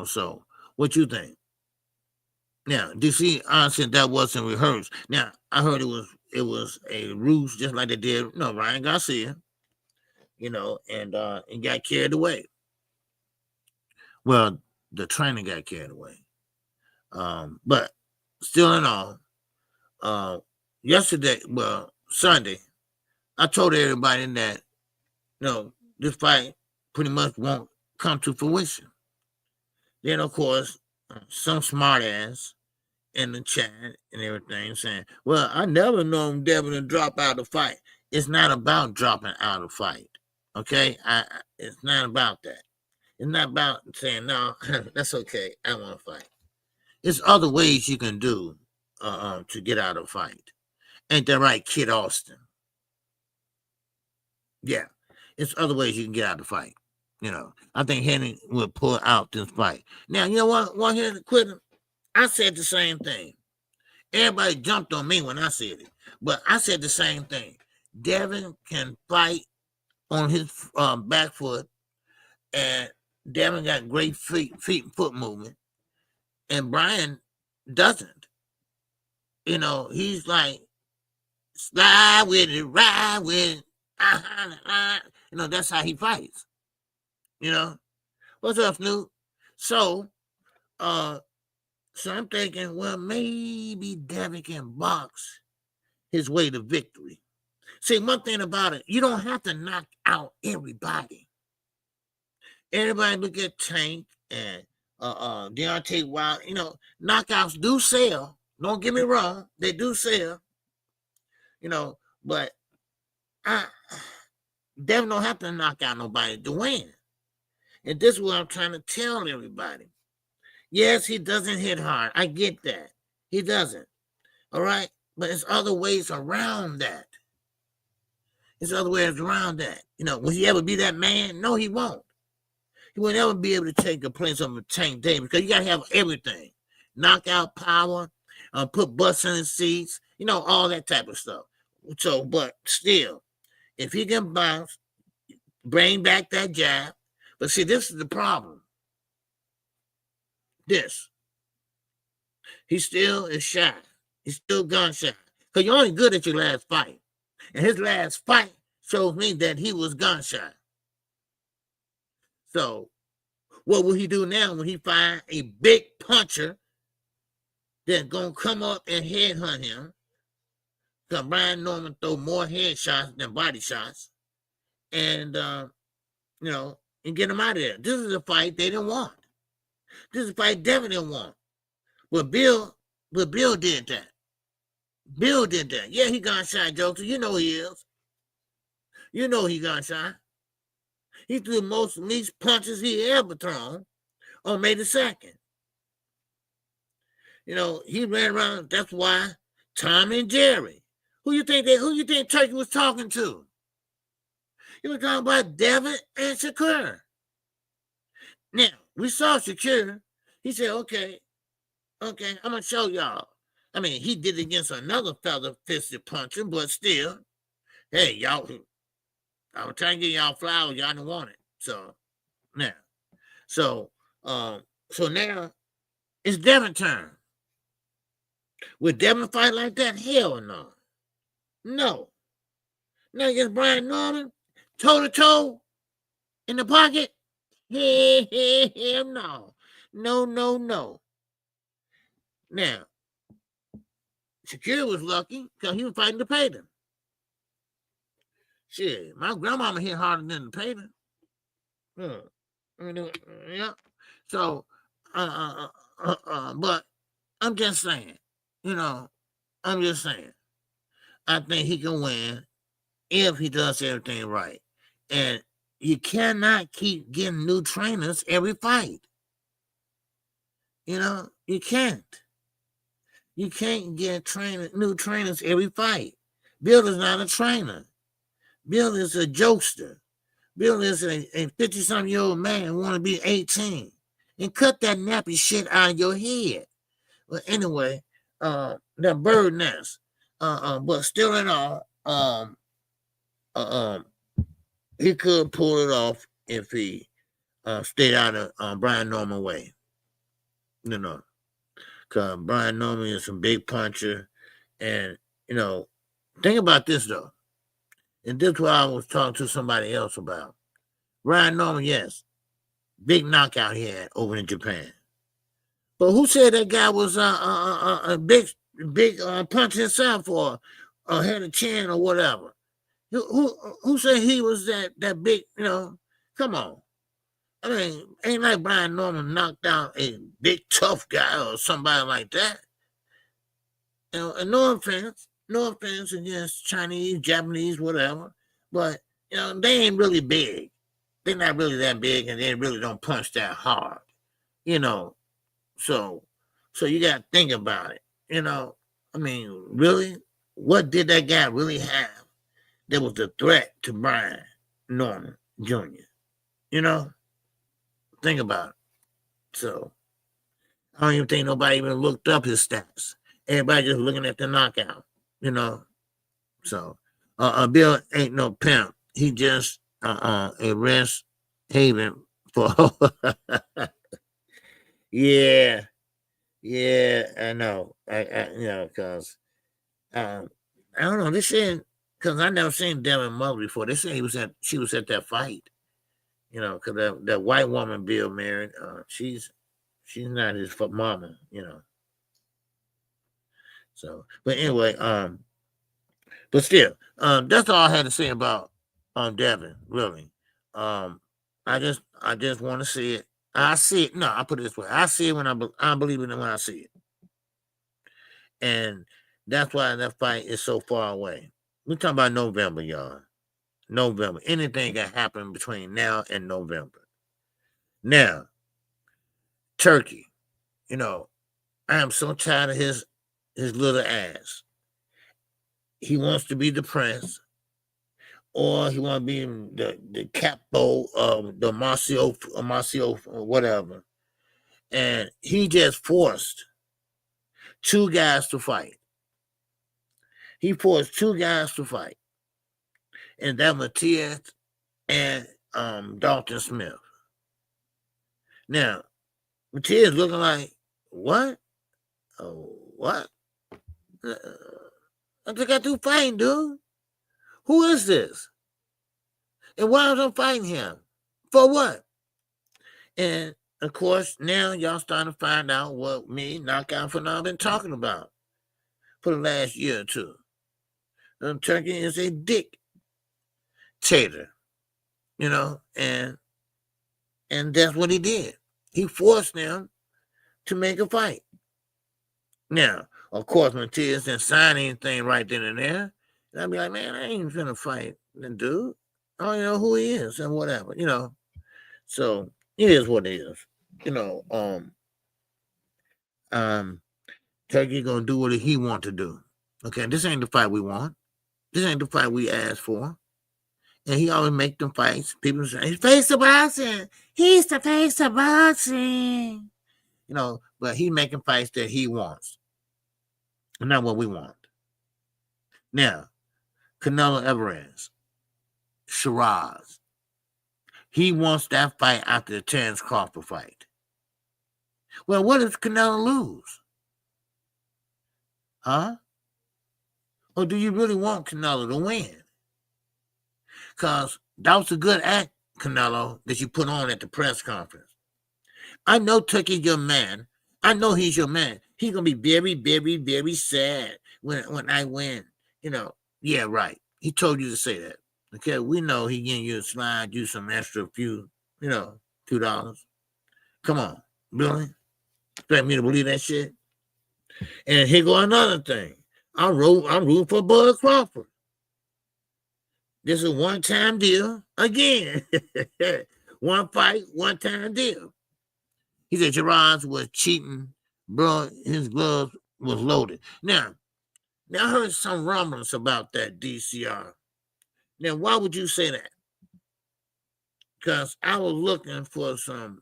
A: So what you think? Now, DC said that wasn't rehearsed. Now, I heard it was a ruse, just like they did, Ryan Garcia, and got carried away. Well, the trainer got carried away. But still in all, Sunday, I told everybody that, this fight pretty much won't come to fruition. Then, of course, some smart ass in the chat and everything saying, well, I never known Devin to drop out of the fight. It's not about dropping out of the fight. Okay? It's not about that. It's not about saying, no, that's okay. I want to fight. There's other ways you can do to get out of a fight. Ain't that right, Kid Austin? Yeah. It's other ways you can get out of the fight. I think Henry will pull out this fight. Now, you know what? Want Henry to quit him? I said the same thing. Everybody jumped on me when I said it, but I said the same thing. Devin can fight on his back foot, and Devin got great feet and foot movement, and Brian doesn't. He's like, slide with it, ride with it. That's how he fights. What's up, Snoop? So I'm thinking, well, maybe Devin can box his way to victory. See, one thing about it, you don't have to knock out everybody. Everybody look at Tank and Deontay Wilder. Knockouts do sell. Don't get me wrong, they do sell. But Devin don't have to knock out nobody to win. And this is what I'm trying to tell everybody. Yes, he doesn't hit hard. I get that. He doesn't. All right? But there's other ways around that. Will he ever be that man? No, he won't. He will never be able to take the place of a Tank Davis because you got to have everything. Knockout power, put butts in the seats, all that type of stuff. So, but still, if he can bounce, bring back that jab. But see, this is the problem. He still is shy. He's still gun shy. Because you're only good at your last fight. And his last fight shows me that he was gun shy. So, what will he do now when he find a big puncher that's going to come up and headhunt him? Because Brian Norman throw more headshots than body shots. And, and get him out of there. This is a fight they didn't want. This is a fight Devin didn't want. But Bill did that. Yeah, he gun shy, Joker. He is. He gun shy. He threw the least punches he ever thrown on May the 2nd. He ran around. That's why Tom and Jerry. Who you think Turkey was talking to? He was talking about Devin and Shakur. Now, we saw Shakur. He said, okay, I'm gonna show y'all. I mean, he did it against another fella fisted punching, but still, hey, y'all, I was trying to get y'all flowers, y'all didn't want it. So now, so now it's Devin turn. Would Devin fight like that? Hell no. No. Now against Brian Norman, toe to toe in the pocket. Hell no. No. Now, Shakur was lucky because he was fighting the Payton. Shit, my grandmama hit harder than the Payton. Yeah. So, but I'm just saying, I think he can win if he does everything right. And you cannot keep getting new trainers every fight. You can't. You can't get new trainers every fight. Bill is not a trainer. Bill is a jokester. Bill is a 50-something-year-old man who want to be 18. And cut that nappy shit out of your head. But anyway, that bird nest. But still in all, he could pull it off if he stayed out of Brian Norman way. Because Brian Norman is a big puncher. And, think about this, though. And this is what I was talking to somebody else about. Brian Norman, yes, big knockout he had over in Japan. But who said that guy was a big punch himself or had a chin or whatever? Who said he was that big, Come on. I mean, ain't like Brian Norman knocked out a big tough guy or somebody like that. And no offense against Chinese, Japanese, whatever, but they ain't really big. They're not really that big, and they really don't punch that hard, So you got to think about it, I mean, really, what did that guy really have that was a threat to Brian Norman Jr.? Think about it. So I don't even think nobody even looked up his stats. Everybody just looking at the knockout, So Bill ain't no pimp. He just a rest haven for. Yeah, I know. I because I don't know. They said because I never seen Devin Mother before. They said she was at that fight. Because that white woman Bill married, she's not his mama. So, but anyway, but still, that's all I had to say about Devin. Really, I just want to see it. I see it. No, I put it this way: I see it when I believe in it when I see it, and that's why that fight is so far away. We're talking about November, y'all. November. Anything can happen between now and November. Now, Turkey. I am so tired of his little ass. He wants to be the prince, or he want to be the capo of the Marcio or whatever. And he just forced two guys to fight. He forced two guys to fight. And that Matias and Dalton Smith. Now, Matias looking like, what? Oh, what? I just got through fighting, dude. Who is this? And why am I fighting him? For what? And, of course, now y'all starting to find out what me, Knockout Phenomenal, been talking about for the last year or two. Turkey is a dictator, and that's what he did. He forced them to make a fight. Now, of course, Matias didn't sign anything right then and there. And I'd be like, man, I ain't finna fight the dude. I don't know who he is and whatever, So it is what it is. Turkey gonna do what he want to do. Okay, this ain't the fight we want. This ain't the fight we asked for. And he always make them fights. People say, he's face of boxing. He's the face of boxing. but he making fights that he wants, not what we want. Now, Canelo Alvarez, Shiraz, he wants that fight after the Terence Crawford fight. Well, what if Canelo lose? Huh? Or do you really want Canelo to win? Because that was a good act, Canelo, that you put on at the press conference. I know Tucky's your man. I know he's your man. He's going to be very, very, very sad when I win. Yeah, right. He told you to say that. Okay, we know he getting you a slide, you some extra few, $2. Come on, really? Expect me to believe that shit? And here go another thing. I'm rooting for Bud Crawford. This is a one-time deal again. One fight, one-time deal. He said Shiraz was cheating, bro. His gloves was loaded. Now I heard some rumblings about that DCR. Now, why would you say that? Because I was looking for a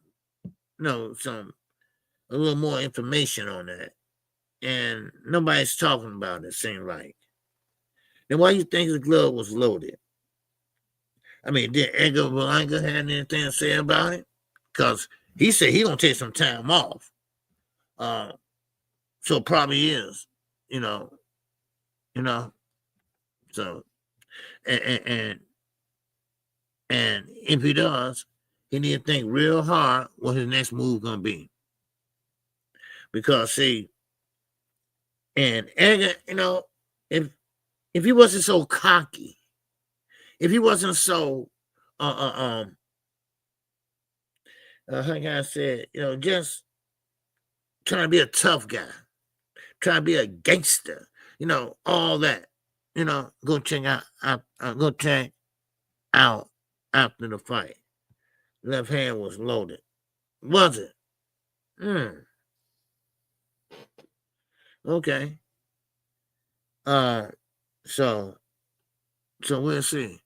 A: little more information on that, and nobody's talking about it. Seems like. Then why you think his glove was loaded? I mean, did Edgar Berlanga have anything to say about it? Because he said he gonna take some time off. So it probably is, So, and if he does, he need to think real hard what his next move gonna be. Because see, and Edgar, if he wasn't so cocky, if he wasn't so how can I say it, just trying to be a tough guy, trying to be a gangster, all that, go check out after the fight. Left hand was loaded. Was it? Okay. So we'll see.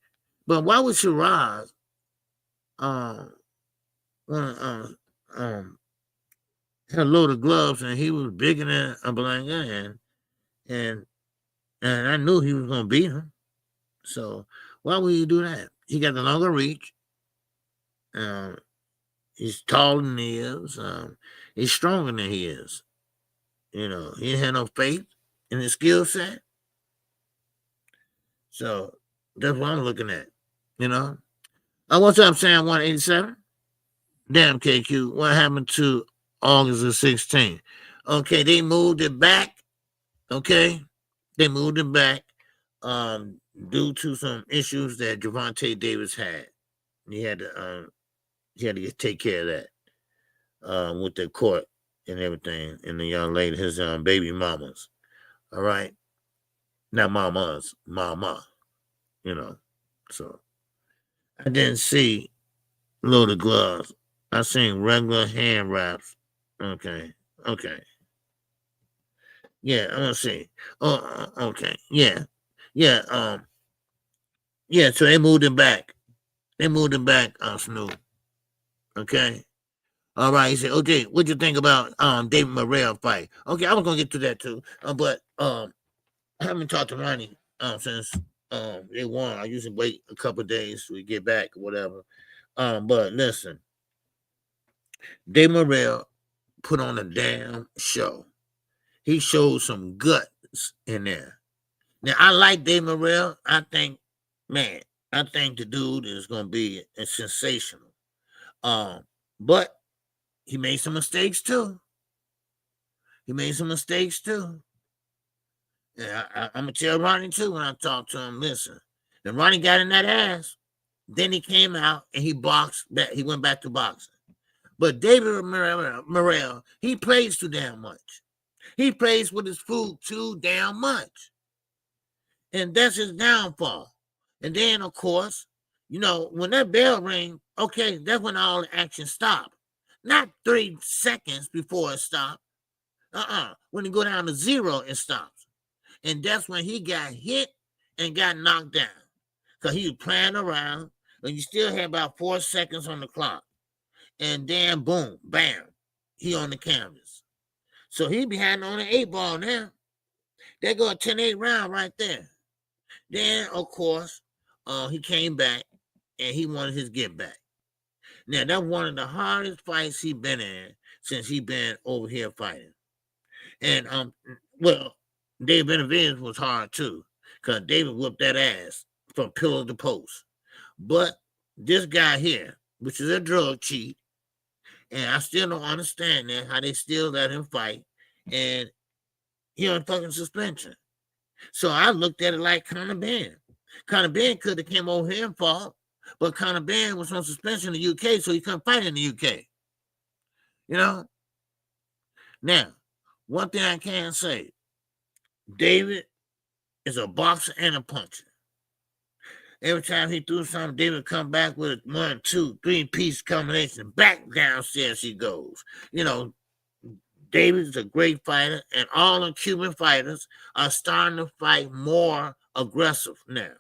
A: But why would Shiraz had a load of gloves and he was bigger than a Berlanga, and I knew he was gonna beat him. So why would you do that? He got the longer reach. He's taller than he is. He's stronger than he is. He didn't have no faith in his skill set. So that's what I'm looking at. What's up, Sam 187? Damn, KQ, what happened to August the 16th? Okay, they moved it back. Okay, they moved it back due to some issues that Gervonta Davis had. He had to take care of that with the court and everything, and the young lady, his baby mamas. All right, not mamas, mama. So I didn't see loaded gloves. I seen regular hand wraps. Okay. Yeah, I'm gonna see. Oh, okay. Yeah. So they moved it back. Snoop. Okay. All right. He said, okay, what'd you think about David Morrell fight? Okay, I was gonna get to that too. But I haven't talked to Ronnie since they won. I usually wait a couple of days so we get back or whatever. But listen, David Morrell put on a damn show. He showed some guts in there. Now, I like David Morrell. I think the dude is going to be sensational. But he made some mistakes too. Yeah, I'm going to tell Ronnie too when I talk to him, listen. And Ronnie got in that ass. Then he came out and he boxed back. He went back to boxing. But David Morrell, he plays too damn much. He plays with his food too damn much. And that's his downfall. And then, of course, when that bell rings, okay, that's when all the action stops. Not 3 seconds before it stops. When it go down to 0, it stops. And that's when he got hit and got knocked down. Because he was playing around, and you still had about 4 seconds on the clock. And then, boom, bam, he on the canvas. So he behind on the 8 ball now. They go a 10-8 round right there. Then, of course, he came back and he wanted his get back. Now, that's one of the hardest fights he been in since he been over here fighting. And, well, David Benavidez was hard too, because David whooped that ass from pillar to post. But this guy here, which is a drug cheat, and I still don't understand that, how they still let him fight, and he on fucking suspension. So I looked at it like Conor Benn. Conor Benn could have came over here and fought, but Conor Benn was on suspension in the UK, so he couldn't fight in the UK. You know? Now, one thing I can say, David is a boxer and a puncher. Every time he threw something, David come back with a 1, 2, 3-piece combination. Back downstairs he goes. You know, David's a great fighter, and all the Cuban fighters are starting to fight more aggressive now.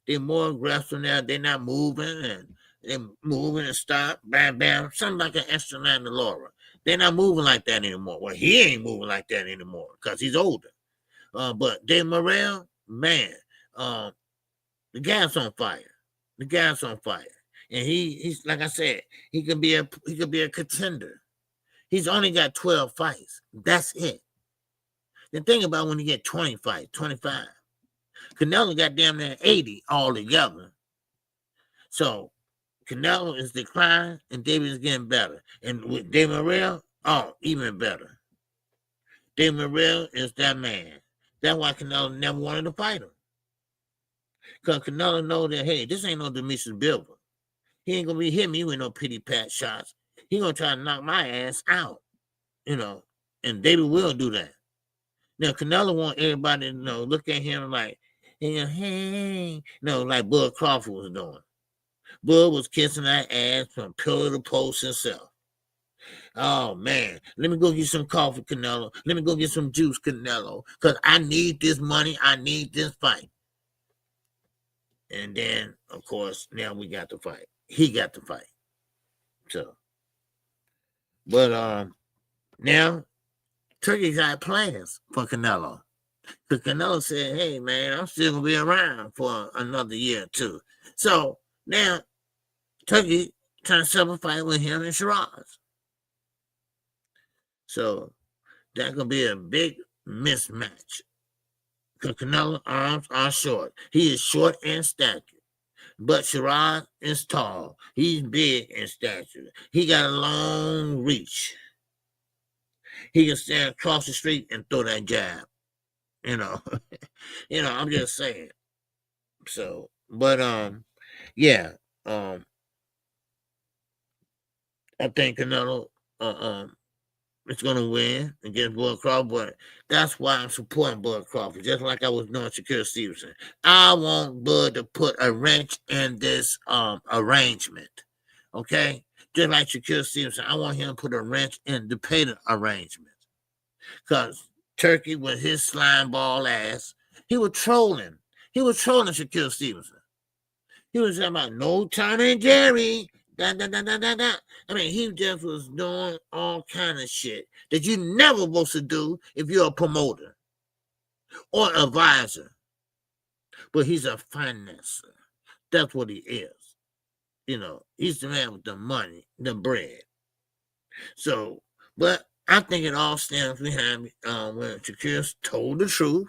A: They're more aggressive now. They're not moving, and they're moving and stop, bam, bam, something like an extra line to Laura. They're not moving like that anymore. Well, he ain't moving like that anymore because he's older. But Dave Morrell, man, the guy's on fire. The guy's on fire. And he's like I said, he could be a contender. He's only got 12 fights. That's it. The thing about when you get 20 fights, 25. Canelo got damn near 80 altogether. So Canelo is declining and David is getting better. And with Dave Morrell, even better. Dave Morrell is that man. That's why Canelo never wanted to fight him. Because Canelo know that, hey, this ain't no Demetrius Bivol. He ain't going to be hitting me with no pity pat shots. He going to try to knock my ass out, you know, and David will do that. Now, Canelo want everybody to look at him like, hey, like Bud Crawford was doing. Bud was kissing that ass from pillar to post himself. Oh, man, let me go get some coffee, Canelo. Let me go get some juice, Canelo, because I need this money. I need this fight. And then, of course, now we got the fight. He got the fight. So, but now Turkey got plans for Canelo. Because Canelo said, hey, man, I'm still going to be around for another year or two. So now Turkey trying to set up a fight with him and Shiraz. So that's going to be a big mismatch. Because Canelo's arms are short. He is short in stature. But Shiraz is tall. He's big in stature. He got a long reach. He can stand across the street and throw that jab. I'm just saying. So, but yeah. I think Canelo is gonna win against Bud Crawford, but that's why I'm supporting Bud Crawford, just like I was doing Shakur Stevenson. I want Bud to put a wrench in this arrangement. Okay? Just like Shakur Stevenson, I want him to put a wrench in the Zepeda arrangement. Because Turkey with his slime ball ass, he was trolling. He was trolling Shakur Stevenson. He was talking about no Tom and Jerry. Da, da, da, da, da, da. I mean, he just was doing all kind of shit that you never supposed to do if you're a promoter or advisor. But he's a financer. That's what he is. He's the man with the money, the bread. So, but I think it all stems behind when Shakur told the truth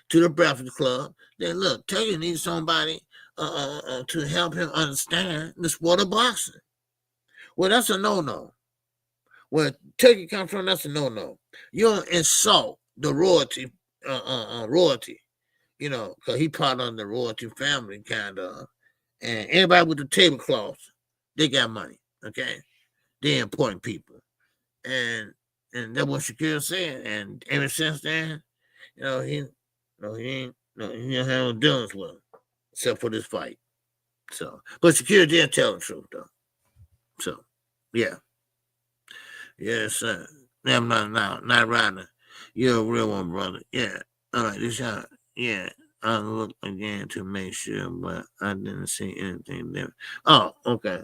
A: to the Breakfast Club. Then look, Turkey needs somebody to help him understand the sport of boxing. Well, that's a no-no. Where Turkey comes from, that's a no-no. You don't insult the royalty, because he part of the royalty family, kind of. And everybody with the tablecloths, they got money, okay? They're important people. And that's what Shakur said. And ever since then, he ain't have no dealings with him, except for this fight. So, but Shakur did tell the truth, though. So, yeah. Yes, sir. I'm not riding. You're a real one, brother. Yeah. All right, this shot. Yeah. I looked again to make sure, but I didn't see anything there. Oh, okay.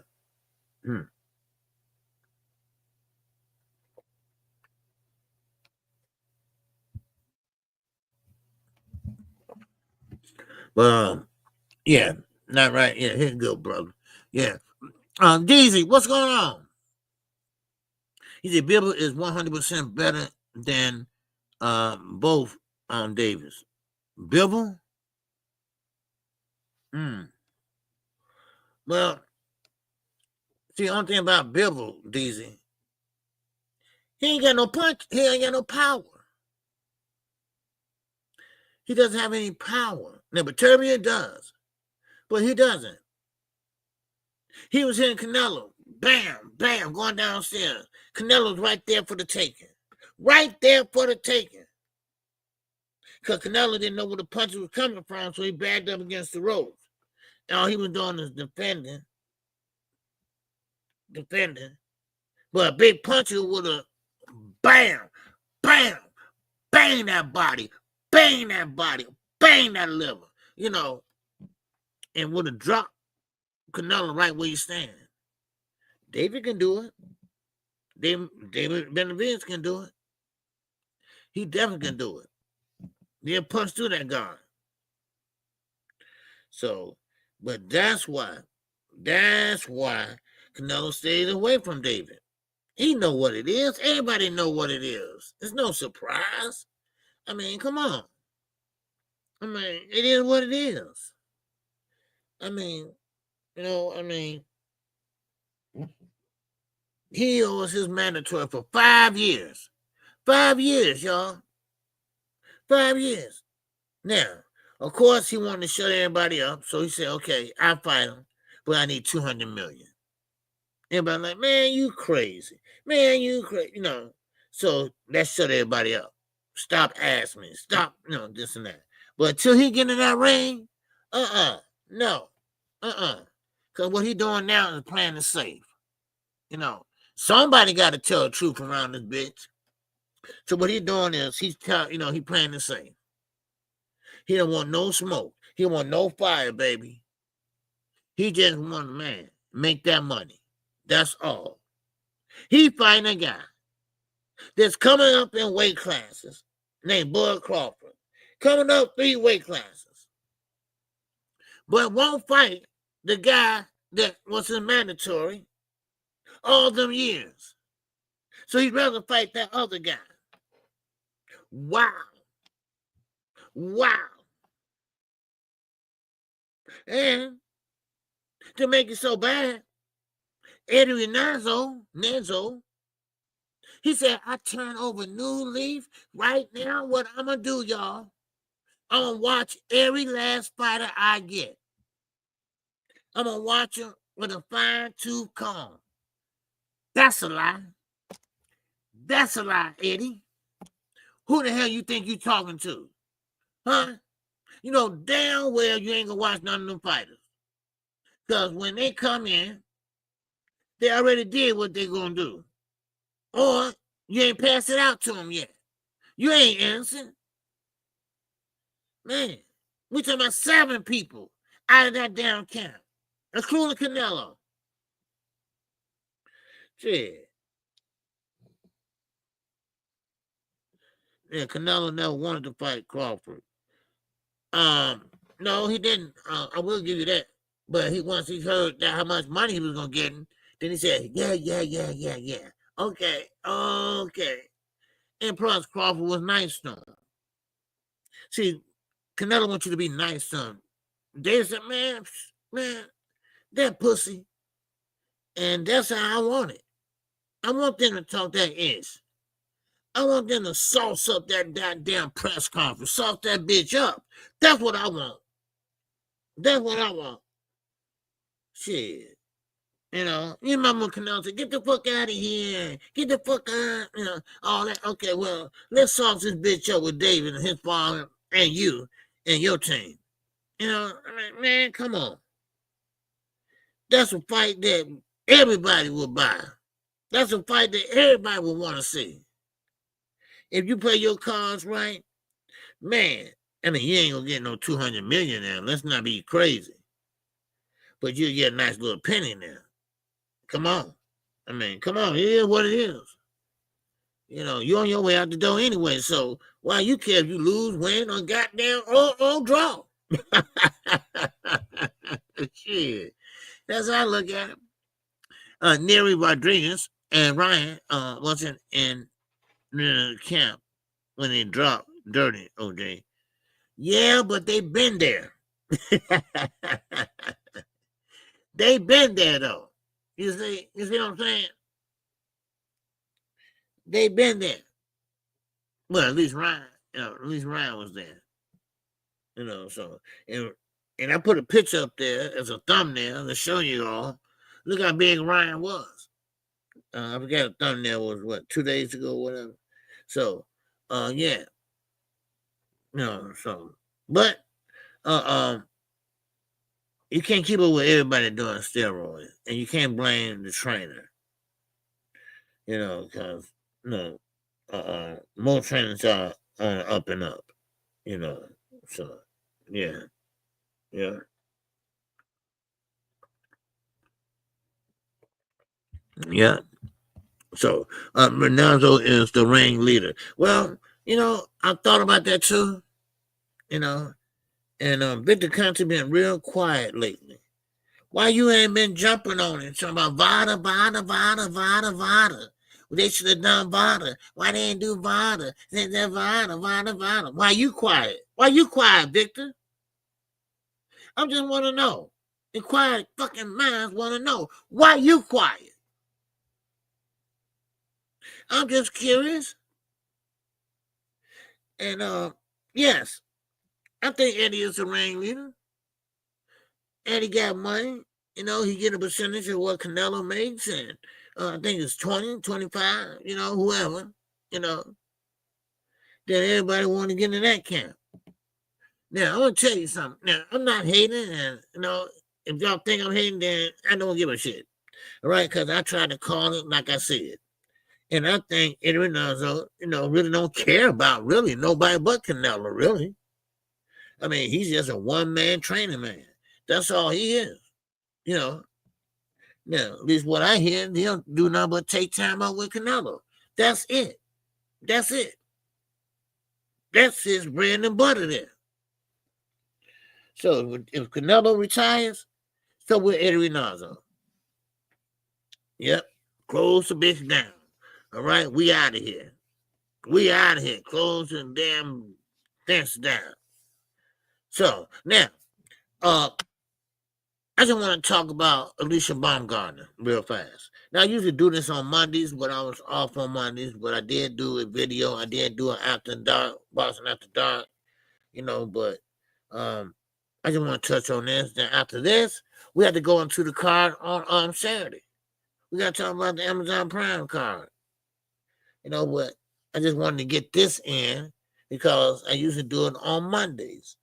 A: But yeah, not right. Yeah, here you go, brother. Yeah. DZ, what's going on? He said Bibble is 100% better than both Davis. Bibble? Well, see, the only thing about Bibble, DZ, he ain't got no punch. He ain't got no power. He doesn't have any power. Now, Beterbiev does, but he doesn't. He was hitting Canelo. Bam, bam, going downstairs. Canelo's right there for the taking. Right there for the taking. Because Canelo didn't know where the punches was coming from, so he backed up against the ropes. And all he was doing is defending. But a big puncher would have bam, bam, bang that body, bang that liver, you know, and would have dropped Canelo right where you stand. David can do it. David Benavidez can do it. He definitely can do it. He'll punch through that guard. So, but that's why Canelo stays away from David. He know what it is. Everybody know what it is. It's no surprise. I mean, come on. I mean, it is what it is. I mean, he owes his mandatory for 5 years. 5 years, y'all. 5 years. Now, of course, he wanted to shut everybody up, so he said, okay, I'll fight him, but I need $200 million. Everybody like, man, you crazy. Man, you crazy. You know, so that shut everybody up. Stop asking me. Stop, this and that. But until he get in that ring, no. Because what he doing now is playing it safe. Somebody got to tell the truth around this bitch. So what he doing is he playing it safe. He don't want no smoke. He don't want no fire, baby. He just want, man, make that money. That's all. He fighting a guy that's coming up in weight classes named Bud Crawford. Coming up 3 weight classes. But won't fight the guy that was in mandatory all them years. So he'd rather fight that other guy. Wow. And to make it so bad, Eddie Reyneso, he said, I turn over a new leaf. Right now, what I'm going to do, y'all, I'm going to watch every last fighter I get. I'm going to watch them with a fine-tooth comb. That's a lie. That's a lie, Eddie. Who the hell you think you talking to? Huh? You know damn well you ain't going to watch none of them fighters. Because when they come in, they already did what they're going to do. Or you ain't passed it out to them yet. You ain't innocent. Man, we talking about 7 people out of that damn camp, including Canelo. Shit. Yeah, Canelo never wanted to fight Crawford. No, he didn't. I will give you that. But once he heard that how much money he was gonna get, then he said, yeah. Okay. And plus, Crawford was nice to him. See, Canelo wants you to be nice to him. They said, man, that pussy. And that's how I want it. I want them to talk that ish. I want them to sauce up that goddamn press conference. Sauce that bitch up. That's what I want. Shit. You remember Canelo said, get the fuck out of here. Get the fuck out. All that. Okay, well, let's sauce this bitch up with David and his father and you and your team. Man, come on. That's a fight that everybody will buy. That's a fight that everybody will want to see. If you play your cards right, man, you ain't gonna get no 200 million now. Let's not be crazy. But you'll get a nice little penny now. Come on. Come on. It is what it is. You're on your way out the door anyway. So why you care if you lose, win, or goddamn or draw? Shit. That's how I look at it. Neri Rodriguez and Ryan wasn't in the camp when they dropped Dirty, OJ. Yeah, but they been there. They been there though. You see what I'm saying? They been there. Well, at least Ryan was there. So and I put a picture up there as a thumbnail to show you all. Look how big Ryan was. I forgot the thumbnail was what 2 days ago, or whatever. So, yeah. But you can't keep up with everybody doing steroids, and you can't blame the trainer. Because most trainers are on the up and up. So yeah. Yeah. So Reyneso is the ring leader. Well, I thought about that too. And Victor Conte been real quiet lately. Why you ain't been jumping on it? Talking about Vada. They should have done Vada. Why they ain't do Vada? They did Vada. Why you quiet? Why you quiet, Victor? I just want to know. The quiet fucking minds want to know. Why you quiet? I'm just curious. And yes, I think Eddie is the ring leader. Eddie got money. He get a percentage of what Canelo makes, and I think it's 20, 25, whoever, then everybody want to get in that camp. Now, I'm going to tell you something. Now, I'm not hating, and, if y'all think I'm hating, then I don't give a shit. All right? Because I tried to call it like I said. And I think Eddie Reyneso, really don't care about really nobody but Canelo, really. I mean, he's just a one-man training man. That's all he is. Now, at least what I hear, he don't do nothing but take time out with Canelo. That's it. That's his bread and butter there. So if Canelo retires, so will Eddie Reyneso. Yep. Close the bitch down. All right, we out of here. Close the damn fence down. So now, I just want to talk about Alicia Baumgartner real fast. Now, I usually do this on Mondays, but I was off on Mondays, but I did do a video. I did do an After Dark, Boston After Dark, but I just want to touch on this. Then after this, we have to go into the card on Saturday. We got to talk about the Amazon Prime card. But I just wanted to get this in because I usually do it on Mondays,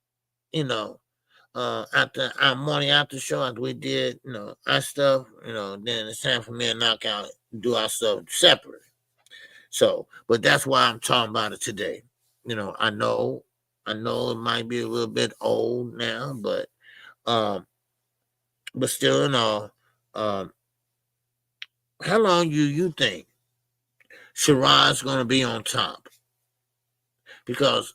A: after our morning after show, after we did, our stuff, then it's time for me to knock out, do our stuff separate. So, but that's why I'm talking about it today. I know it might be a little bit old now, but still in all, how long do you think Shiraz's going to be on top? Because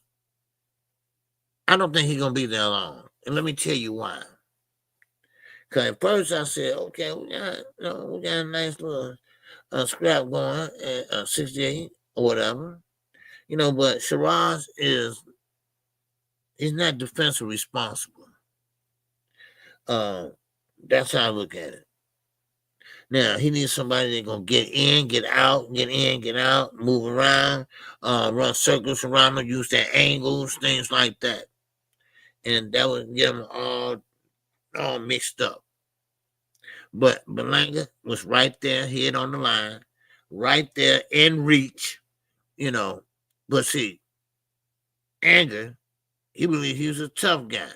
A: I don't think he's going to be there long. And let me tell you why. Because at first I said, okay, we got a nice little scrap going at 68 or whatever. But Shiraz he's not defensive responsible. That's how I look at it. Now, he needs somebody that's going to get in, get out, move around, run circles around him, use their angles, things like that. And that would get them all mixed up. But Berlanga was right there, head on the line, right there in reach, But see, Anger, he believes he's a tough guy.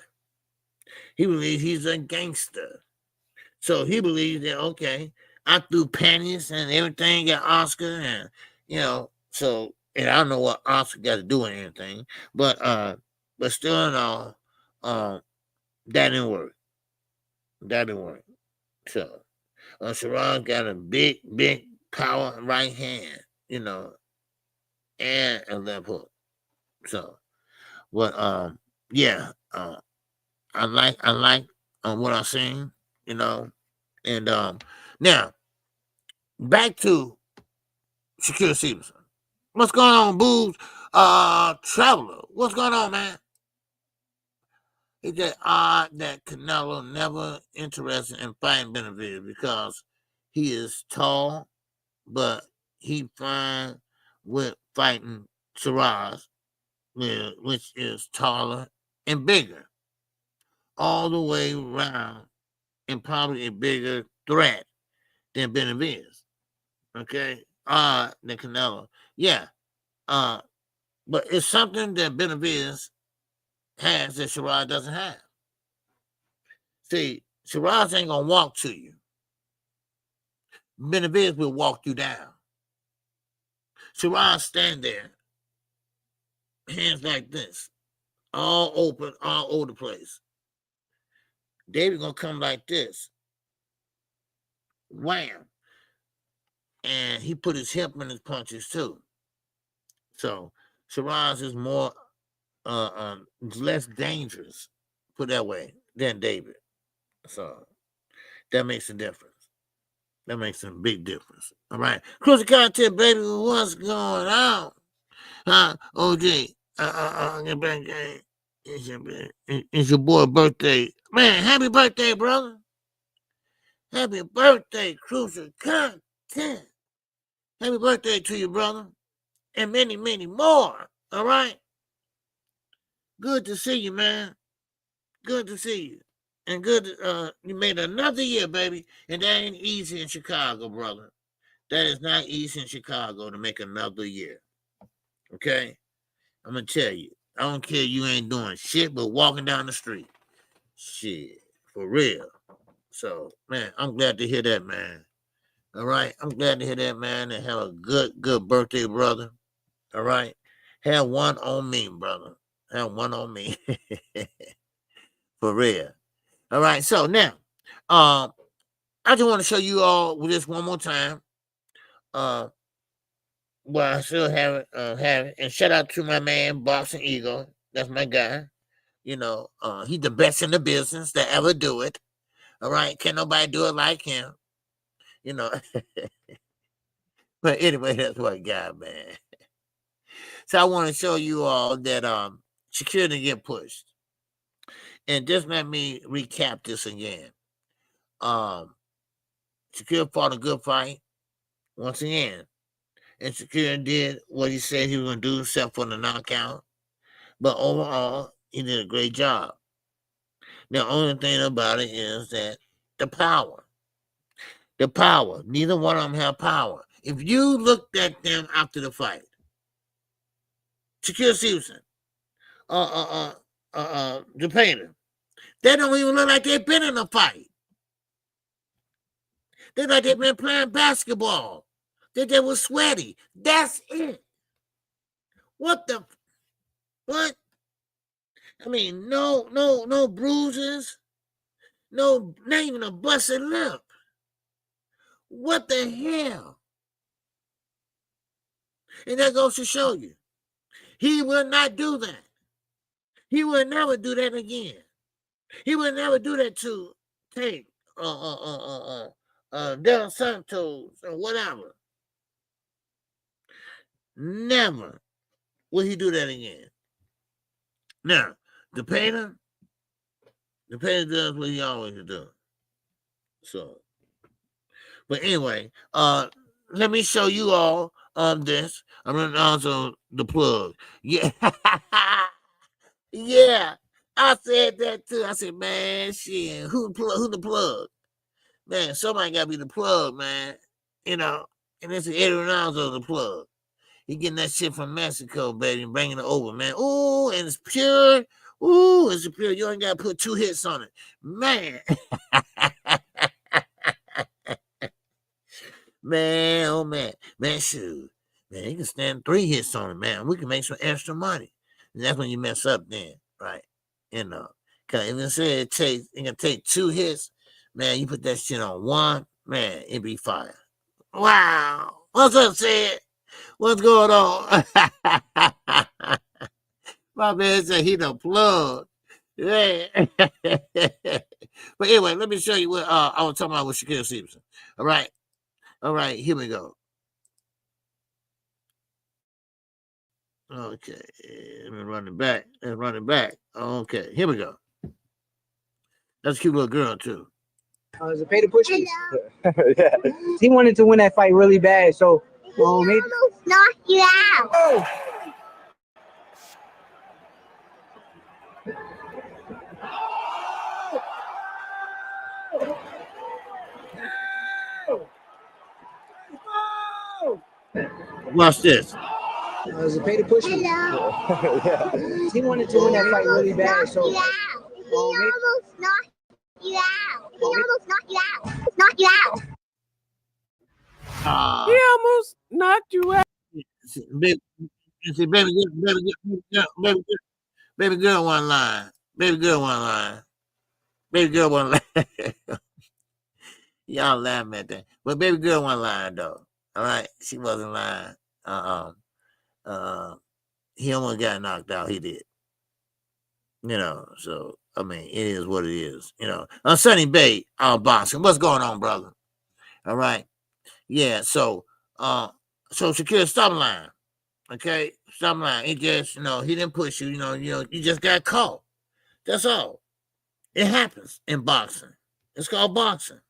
A: He believes he's a gangster. So he believes that, okay, I threw panties and everything at Oscar, and and I don't know what Oscar got to do with anything, but still in all, that didn't work. So Shiraz got a big power right hand, and a left hook. So, but yeah, like what I'm seeing, you know. And now back to Shakur Stevenson. What's going on, Boobs? Traveler, what's going on, man? It's just odd that Canelo never interested in fighting Benavidez because he is tall, but he fine with fighting Shiraz, which is taller and bigger, all the way around, and probably a bigger threat than Benavidez. Okay, than Canelo. Yeah, but it's something that Benavidez has that Shiraz doesn't have. See, Shiraz ain't gonna walk to you. Benavidez will walk you down. Shiraz stand there, hands like this, all open, all over the place. David gonna come like this, wham, and he put his hip in his punches too. So Shiraz is more, less dangerous, put that way, than David. So that makes a difference. That makes a big difference. All right. Crucial content, baby. What's going on? OG. Get back there. It's your boy birthday. Man, happy birthday, brother. Happy birthday, Crucial content. Happy birthday to you, brother. And many, many more. All right. Good to see you, man. Good to see you. And good, you made another year, baby. And that ain't easy in Chicago, brother. That is not easy in Chicago to make another year. Okay? I'm going to tell you. I don't care you ain't doing shit but walking down the street. Shit. For real. So, man, I'm glad to hear that, man. All right? I'm glad to hear that, man. And have a good birthday, brother. All right? Have one on me, brother. Have one on me. For real. All right, so now, I just want to show you all this one more time. Well, I still have it, and shout out to my man, Boxing Eagle. That's my guy. You know, he's the best in the business to ever do it. All right, can't nobody do it like him. You know, but anyway, that's my guy, man. So I want to show you all that Shakur didn't get pushed. And just let me recap this again. Shakur fought a good fight once again. And Shakur did what he said he was going to do, except for the knockout. But overall, he did a great job. The only thing about it is that the power. Neither one of them have power. If you looked at them after the fight, Shakur Stevenson, Zepeda, they don't even look like they've been in a fight. They look like they've been playing basketball. They were sweaty. That's it. What? I mean, no bruises. No, not even a busted lip. What the hell? And that goes to show you. He will not do that. He will never do that again. He will never do that to Tate, Del Santos, or whatever. Never will he do that again. Now, Zepeda does what he always does. So, but anyway, let me show you all this. I'm gonna also the plug. Yeah, yeah. I said that too. I said, man, shit, who the plug? Man, somebody gotta be the plug, man. You know, and it's Eddie Reyneso the plug. He getting that shit from Mexico, baby, and bringing it over, man. Ooh, and it's pure. Ooh, it's pure. You ain't got to put 2 hits on it. Man. Man, oh, man. Man, shoot. Man, you can stand 3 hits on it, man. We can make some extra money. And that's when you mess up then, right? You know. Because if it said it can take 2 hits, man, you put that shit on 1, man, it be fire. Wow. What's up, Sid? What's going on? My man said he the plug. Yeah. But anyway, let me show you what I was talking about with Shakur Stevenson. All right, here we go. Okay, let me run it back. Okay, here we go. That's a cute little girl too.
C: Zepeda pushed me. Yeah. He wanted to win that fight really bad, so
F: He almost knocked you out.
C: Oh.
A: Watch this.
C: Zepeda pushed me. Yeah. He wanted to win that fight really bad, so
F: He almost knocked you out. He almost knocked you out. Knocked you out.
G: He almost knocked you out.
A: Baby girl one line. Baby girl one line. Y'all laughing at that. But baby girl one line though. All right. She wasn't lying. He almost got knocked out. He did. So I mean, it is what it is. On Sunny Bay, boxing. What's going on, brother? All right. Yeah. So Shakur, stop lying. Okay, stop lying. It just, he didn't push you. You just got caught. That's all. It happens in boxing. It's called boxing.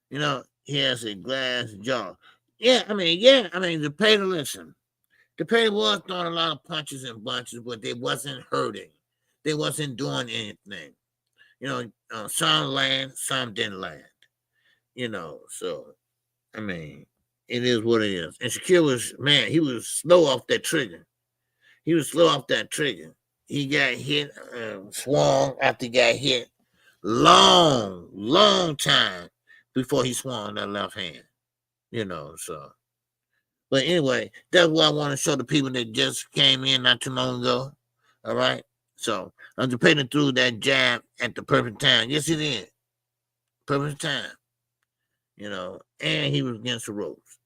A: He has a glass jaw. Zepeda, listen. Zepeda was throwing a lot of punches and bunches, but they wasn't hurting. They wasn't doing anything. Some land, some didn't land. So, it is what it is. And Shakur was, he was slow off that trigger. He got hit, swung after he got hit. Long time before he swung that left hand. So. But anyway, that's what I want to show the people that just came in not too long ago. All right? So, I'm Zepeda through that jab at the perfect time. Yes, he did. Perfect time. And he was against the ropes.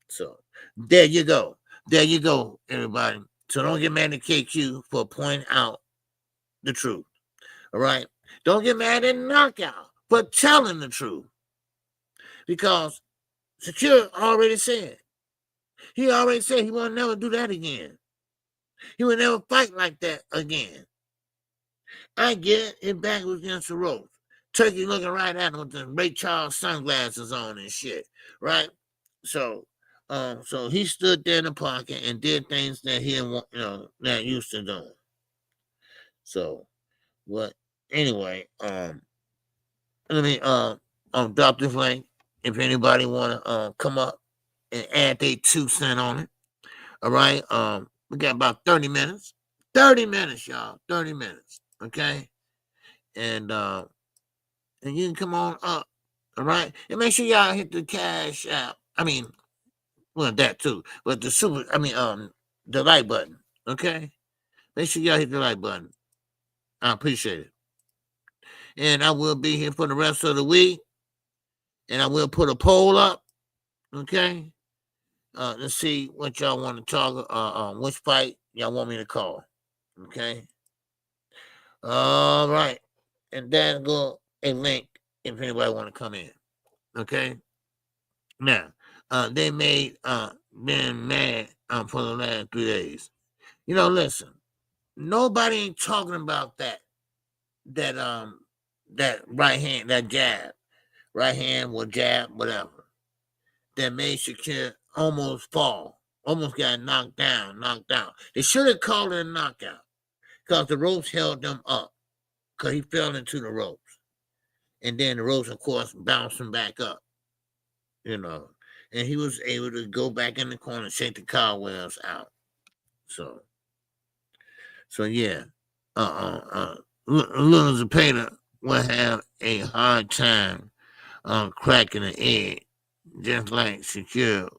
A: So, there you go. There you go, everybody. So, don't get mad at KQ for pointing out the truth. All right? Don't get mad at Knockout for telling the truth. Because Shakur already said. He already said he will never do that again. He will never fight like that again. I get it back against the ropes. Turkey looking right at him with the Ray Charles sunglasses on and shit, right? So he stood there in the pocket and did things that he not used to doing. So, anyway, let me drop this link if anybody want to come up and add their 2 cents on it. All right. We got about 30 minutes. 30 minutes, y'all. 30 minutes. Okay. And you can come on up. All right. And make sure y'all hit the cash app. That too. But the like button. Okay. Make sure y'all hit the like button. I appreciate it. And I will be here for the rest of the week. And I will put a poll up. Okay. Let's see what y'all want to talk. Which fight y'all want me to call? Okay. All right, and then go a link if anybody want to come in. Okay. Now, they made been mad for the last 3 days. Listen, nobody ain't talking about that right hand, that jab, right hand or jab, whatever. That made Shakur almost fall, almost got knocked down. They should have called it a knockout because the ropes held them up because he fell into the ropes. And then the ropes, of course, bounced him back up, and he was able to go back in the corner and shake the cobwebs out. So yeah, little Zepeda will have a hard time cracking an egg, just like Shakur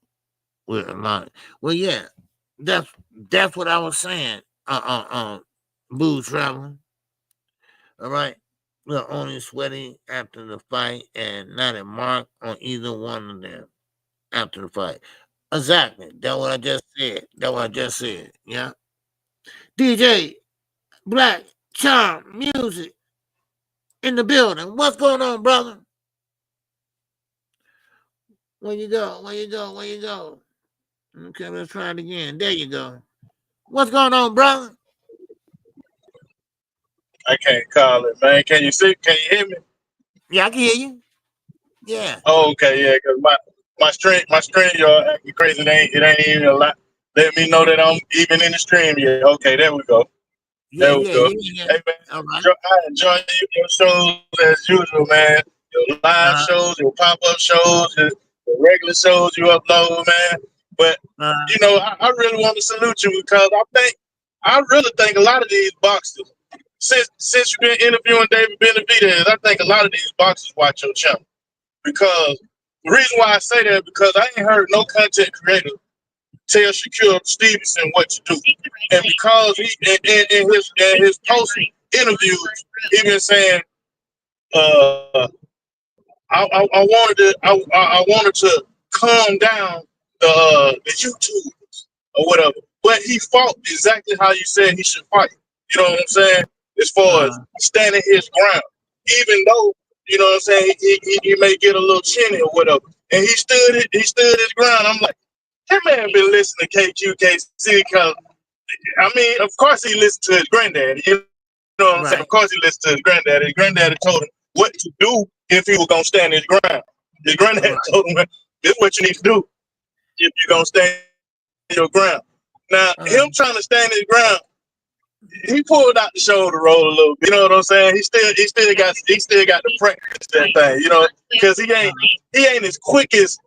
A: with a lot. Well, yeah, that's what I was saying. Boo traveling. All right. We're only sweating after the fight and not a mark on either one of them after the fight. Exactly. That's what I just said. Yeah. DJ Black, Charm Music in the building. What's going on, brother? Where you go? Where you go? Where you go? Okay, let's try it again. There you go. What's going on, brother?
H: I can't call it, man. Can you see? Can you hear me?
A: Yeah, I can hear you. Yeah.
H: Oh, okay, yeah. Cause my stream, y'all acting crazy. It ain't even a lot. Let me know that I'm even in the stream. Yeah. Okay, there we go.
A: Yeah,
H: There we
A: yeah,
H: go.
A: yeah.
H: Hey man,
A: All right.
H: I enjoy your shows as usual, man. Your live shows, your pop-up shows, the regular shows you upload, man. But you know, I really want to salute you because I really think a lot of these boxers, since you've been interviewing David Benavidez, I think a lot of these boxers watch your channel. Because the reason why I say that is because I ain't heard no content creator tell Shakur Stevenson what to do, and because he in his post interviews, he been saying, I wanted to calm down the YouTubers or whatever, but he fought exactly how you said he should fight. You know what I'm saying? As far as standing his ground, even though you know what I'm saying, he may get a little chinny or whatever, and he stood his ground. I'm like, that man been listening to KQKC because I mean, of course he listened to his granddaddy. You know what I'm saying? Of course he listened to his granddaddy. His granddaddy told him what to do if he was gonna stand his ground. His granddaddy told him, this is what you need to do if you're gonna stand your ground. Now, him trying to stand his ground, he pulled out the shoulder roll a little bit. You know what I'm saying? He still got to practice that thing, you know, because he ain't as quick as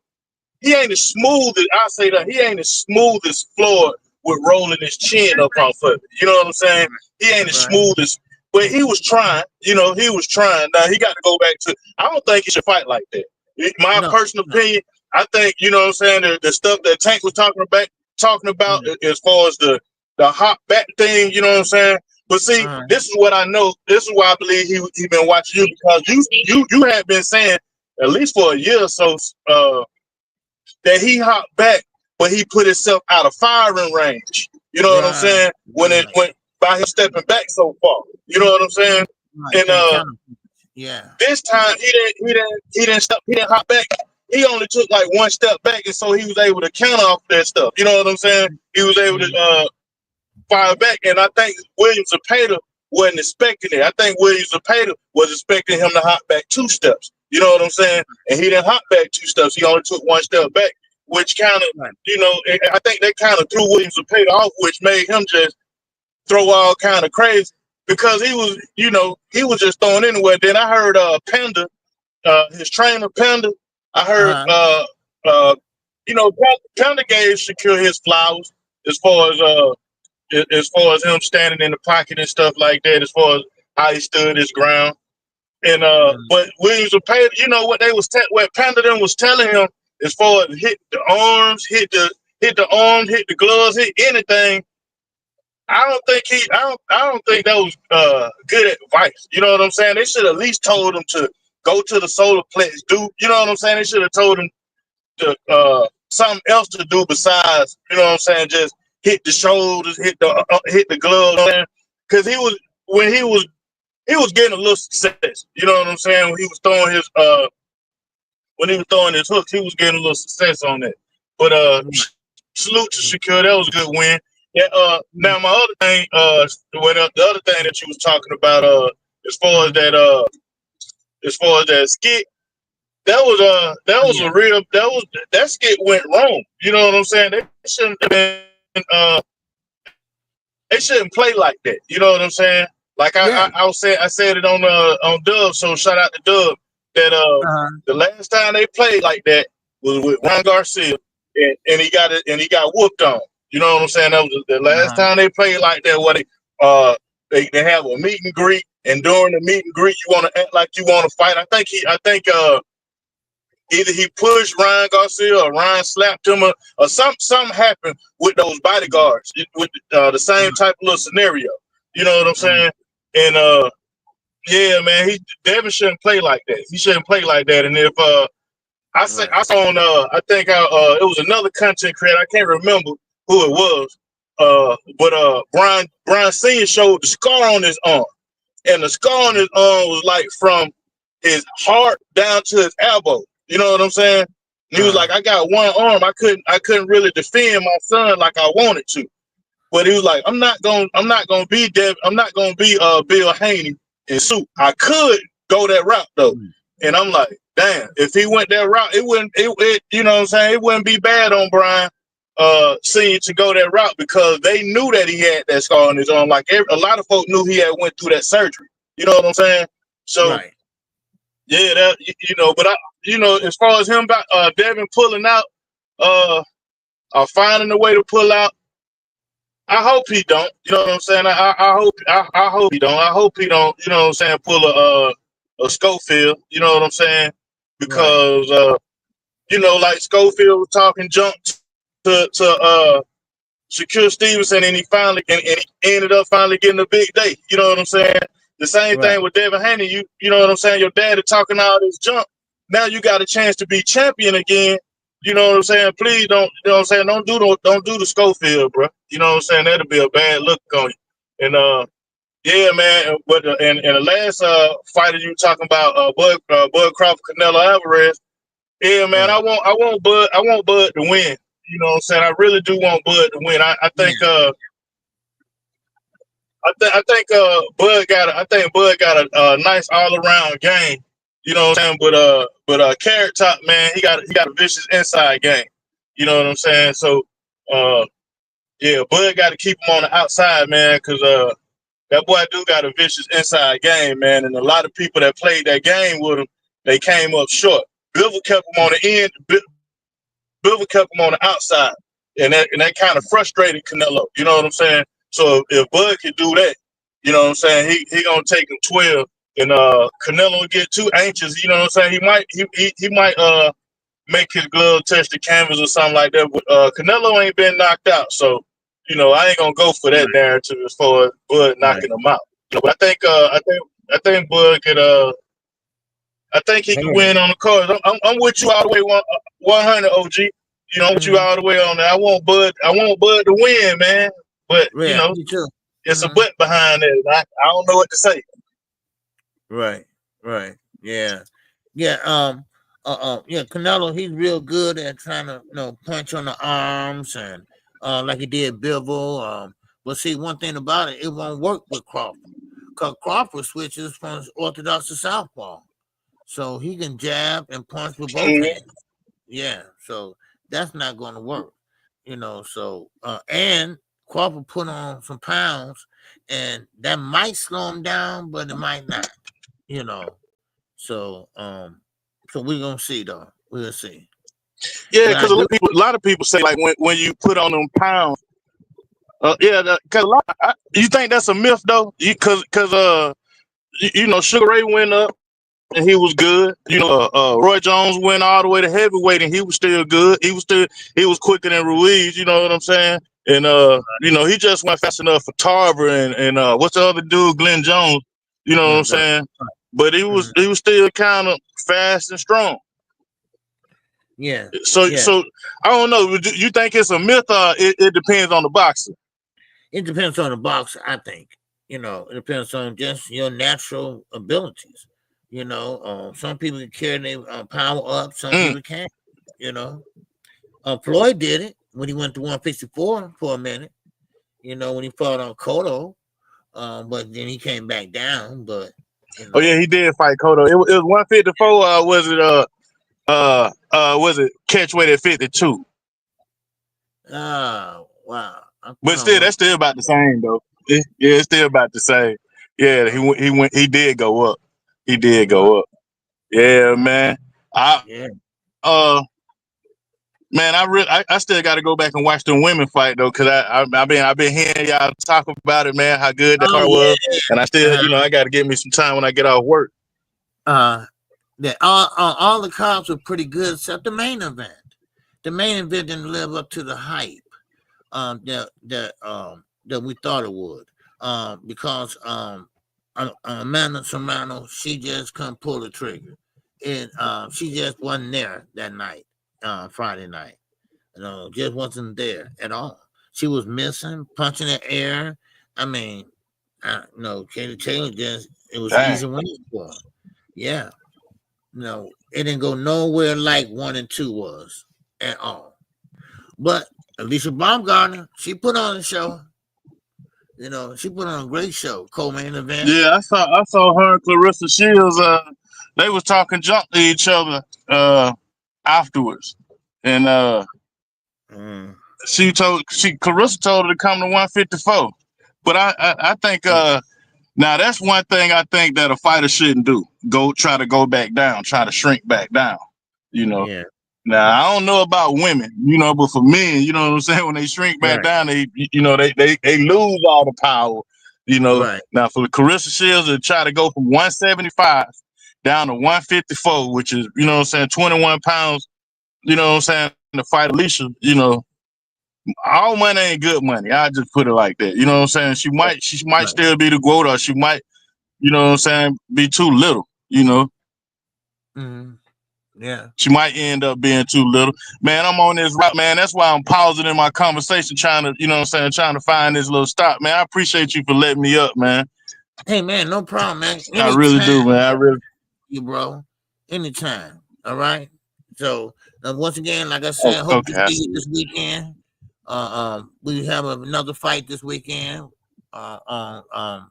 H: he ain't as smooth as I say that he ain't as smooth as Floyd with rolling his chin up off of it. You know what I'm saying? He ain't as smooth as, but he was trying. You know, he was trying. Now he got to go back to. I don't think he should fight like that. My personal opinion. I think you know what I'm saying. The stuff that Tank was talking about as far as the hop back thing. You know what I'm saying. But see, this is what I know. This is why I believe he been watching you because you had been saying at least for a year or so. That he hopped back, but he put himself out of firing range. You know what I'm saying? When it went by him stepping back so far. You know what I'm saying? And this time he didn't hop back. He only took like one step back, and so he was able to counter off that stuff. You know what I'm saying? He was able to fire back, and I think William Zepeda wasn't expecting it. I think William Zepeda was expecting him to hop back 2 steps. You know what I'm saying? And he didn't hop back 2 steps. He only took 1 step back, which kind of, you know, I think they kind of threw William Zepeda off, which made him just throw all kind of crazy because he was, you know, he was just throwing anywhere. Then I heard Panda, his trainer Panda. I heard, you know, Panda gave Shakur his flowers as far as him standing in the pocket and stuff like that, as far as how he stood his ground. And but Williams Zepeda, you know what what Panda them was telling him as far as hit the arms, hit the gloves, hit anything. I don't think that was good advice. You know what I'm saying? They should at least told him to go to the solar plex, do you know what I'm saying? They should have told him to something else to do besides, you know what I'm saying, just hit the shoulders, hit the gloves, because he was getting a little success. You know what I'm saying? When he was throwing his hooks, he was getting a little success on that. But salute to Shakur, that was a good win. Yeah. Now my other thing, the other thing that you was talking about, as far as that skit, that skit went wrong. You know what I'm saying? They shouldn't have been. They shouldn't play like that. You know what I'm saying? Like I said it on Dub. So shout out to Dub that the last time they played like that was with Ron Garcia, and he got whooped on. You know what I'm saying? That was the last time they played like that. Where they have a meet and greet, and during the meet and greet, you want to act like you want to fight. I think either he pushed Ryan Garcia or Ryan slapped him or something happened with those bodyguards with the same type of little scenario. You know what I'm saying? And yeah, man, Devin shouldn't play like that. He shouldn't play like that. And if I saw on I think it was another content creator, I can't remember who it was, but Brian Senior showed the scar on his arm. and the scar on his arm was like from his heart down to his elbow. You know what I'm saying? And he was like, I got one arm. I couldn't really defend my son like I wanted to. But he was like, I'm not gonna be Bill Haney in suit. I could go that route though. And I'm like, damn, if he went that route, it wouldn't you know what I'm saying? It wouldn't be bad on Brian Senior to go that route, because they knew that he had that scar on his arm. Like a lot of folk knew he had went through that surgery. You know what I'm saying? So
A: Right.
H: yeah, that but as far as him about Devin pulling out, or finding a way to pull out, I hope he don't. You know what I'm saying? I hope he don't. I hope he don't. You know what I'm saying? Pull a Schofield. You know what I'm saying? Because like Schofield was talking junk to Shakur Stevenson, and he finally and he ended up finally getting a big day. You know what I'm saying? The same thing with Devin Haney. You know what I'm saying? Your daddy talking all this junk. Now you got a chance to be champion again. You know what I'm saying? Please don't. You know what I'm saying? Don't do the Schofield, bro. You know what I'm saying? That'll be a bad look on you. And yeah, man. But and the last fighter you talking about, Bud Crawford, Canelo Alvarez. Yeah, man. I want Bud to win. You know what I'm saying? I really do want Bud to win. I think Bud got a nice all around game. You know what I'm saying? But Carrot Top, man, he got a vicious inside game. You know what I'm saying? So yeah, Bud got to keep him on the outside, man, because that boy do got a vicious inside game, man. And a lot of people that played that game with him, they came up short. Bivol kept him on the end. Bivol kept him on the outside, and that kind of frustrated Canelo. You know what I'm saying? So if Bud could do that, you know what I'm saying, he gonna take him 12, and Canelo will get too anxious. You know what I'm saying? He might make his glove touch the canvas or something like that. But Canelo ain't been knocked out, so I ain't gonna go for that narrative as far as Bud knocking him out. But I think Bud could. I think he can win on the cards. I'm with you all the way 100, OG. I'm with you all the way on that. I want Bud to win, man. But it's a but behind it. I don't know what to say.
A: Right. Yeah. Canelo, he's real good at trying to punch on the arms and like he did Bivol. But see, one thing about it won't work with Crawford, because Crawford switches from orthodox to southpaw. So he can jab and punch with both hands. Yeah, so that's not going to work, So and Crawford put on some pounds, and that might slow him down, but it might not, So so we're gonna see though. We'll see.
H: Yeah, because a lot of people say like when you put on them pounds, because you think that's a myth though, because Sugar Ray went up and he was good. Roy Jones went all the way to heavyweight and he was still good. He was quicker than Ruiz. You know what I'm saying? And he just went fast enough for Tarver and what's the other dude, Glenn Jones. You know what I'm saying? But he was still kind of fast and strong.
A: Yeah.
H: So I don't know. Do you think it's a myth or it depends on the boxer?
A: It depends on the boxer, I think. It depends on just your natural abilities. Some people can carry their power up, some people can't. Floyd did it when he went to 154 for a minute. When he fought on Cotto, but then he came back down. But
H: oh yeah, he did fight Cotto. It was 154. Was it catch weight at 52?
A: Oh wow!
H: But still, that's still about the same though. Yeah, it's still about the same. Yeah, he did go up. He did go up. Yeah, man. Man, I still got to go back and watch the women fight though, because I've been hearing y'all talk about it, man. How good that card was, and I still, I got to give me some time when I get off work.
A: All the cards were pretty good except the main event. The main event didn't live up to the hype that we thought it would. Because Amanda Serrano, she just couldn't pull the trigger. And she just wasn't there that night, Friday night. Just wasn't there at all. She was missing, punching the air. I mean, No, Katie Taylor just it was
H: Dang.
A: easy winning for him. Yeah. No, it didn't go nowhere like 1 and 2 was at all. But Alicia Baumgartner, she put on a show. You know, she put on a great show, co-main event.
H: Yeah, I saw her and Clarissa Shields. They was talking junk to each other afterwards, and Clarissa told her to come to 154. But I think now that's one thing I think that a fighter shouldn't do. Try to go back down, try to shrink back down. You know.
A: Yeah.
H: Now I don't know about women, you know, but for men, you know what I'm saying. When they shrink back down, they lose all the power. You know.
A: Right.
H: Now for the Clarissa Shields to try to go from 175 down to 154, which is, you know what I'm saying, 21 pounds, you know what I'm saying, to fight Alicia, you know, all money ain't good money. I just put it like that. You know what I'm saying? She might still be the GOAT, or she might, you know what I'm saying, be too little, you know.
A: Mm-hmm. Yeah.
H: She might end up being too little. Man, I'm on this route, man. That's why I'm pausing in my conversation, trying to, you know what I'm saying, trying to find this little stop, man. I appreciate you for letting me up, man.
A: Hey, man, no problem, man.
H: I really do, man. I really.
A: You, bro. Anytime. All right. So once again, like I said, hope to see you this weekend. We have another fight this weekend on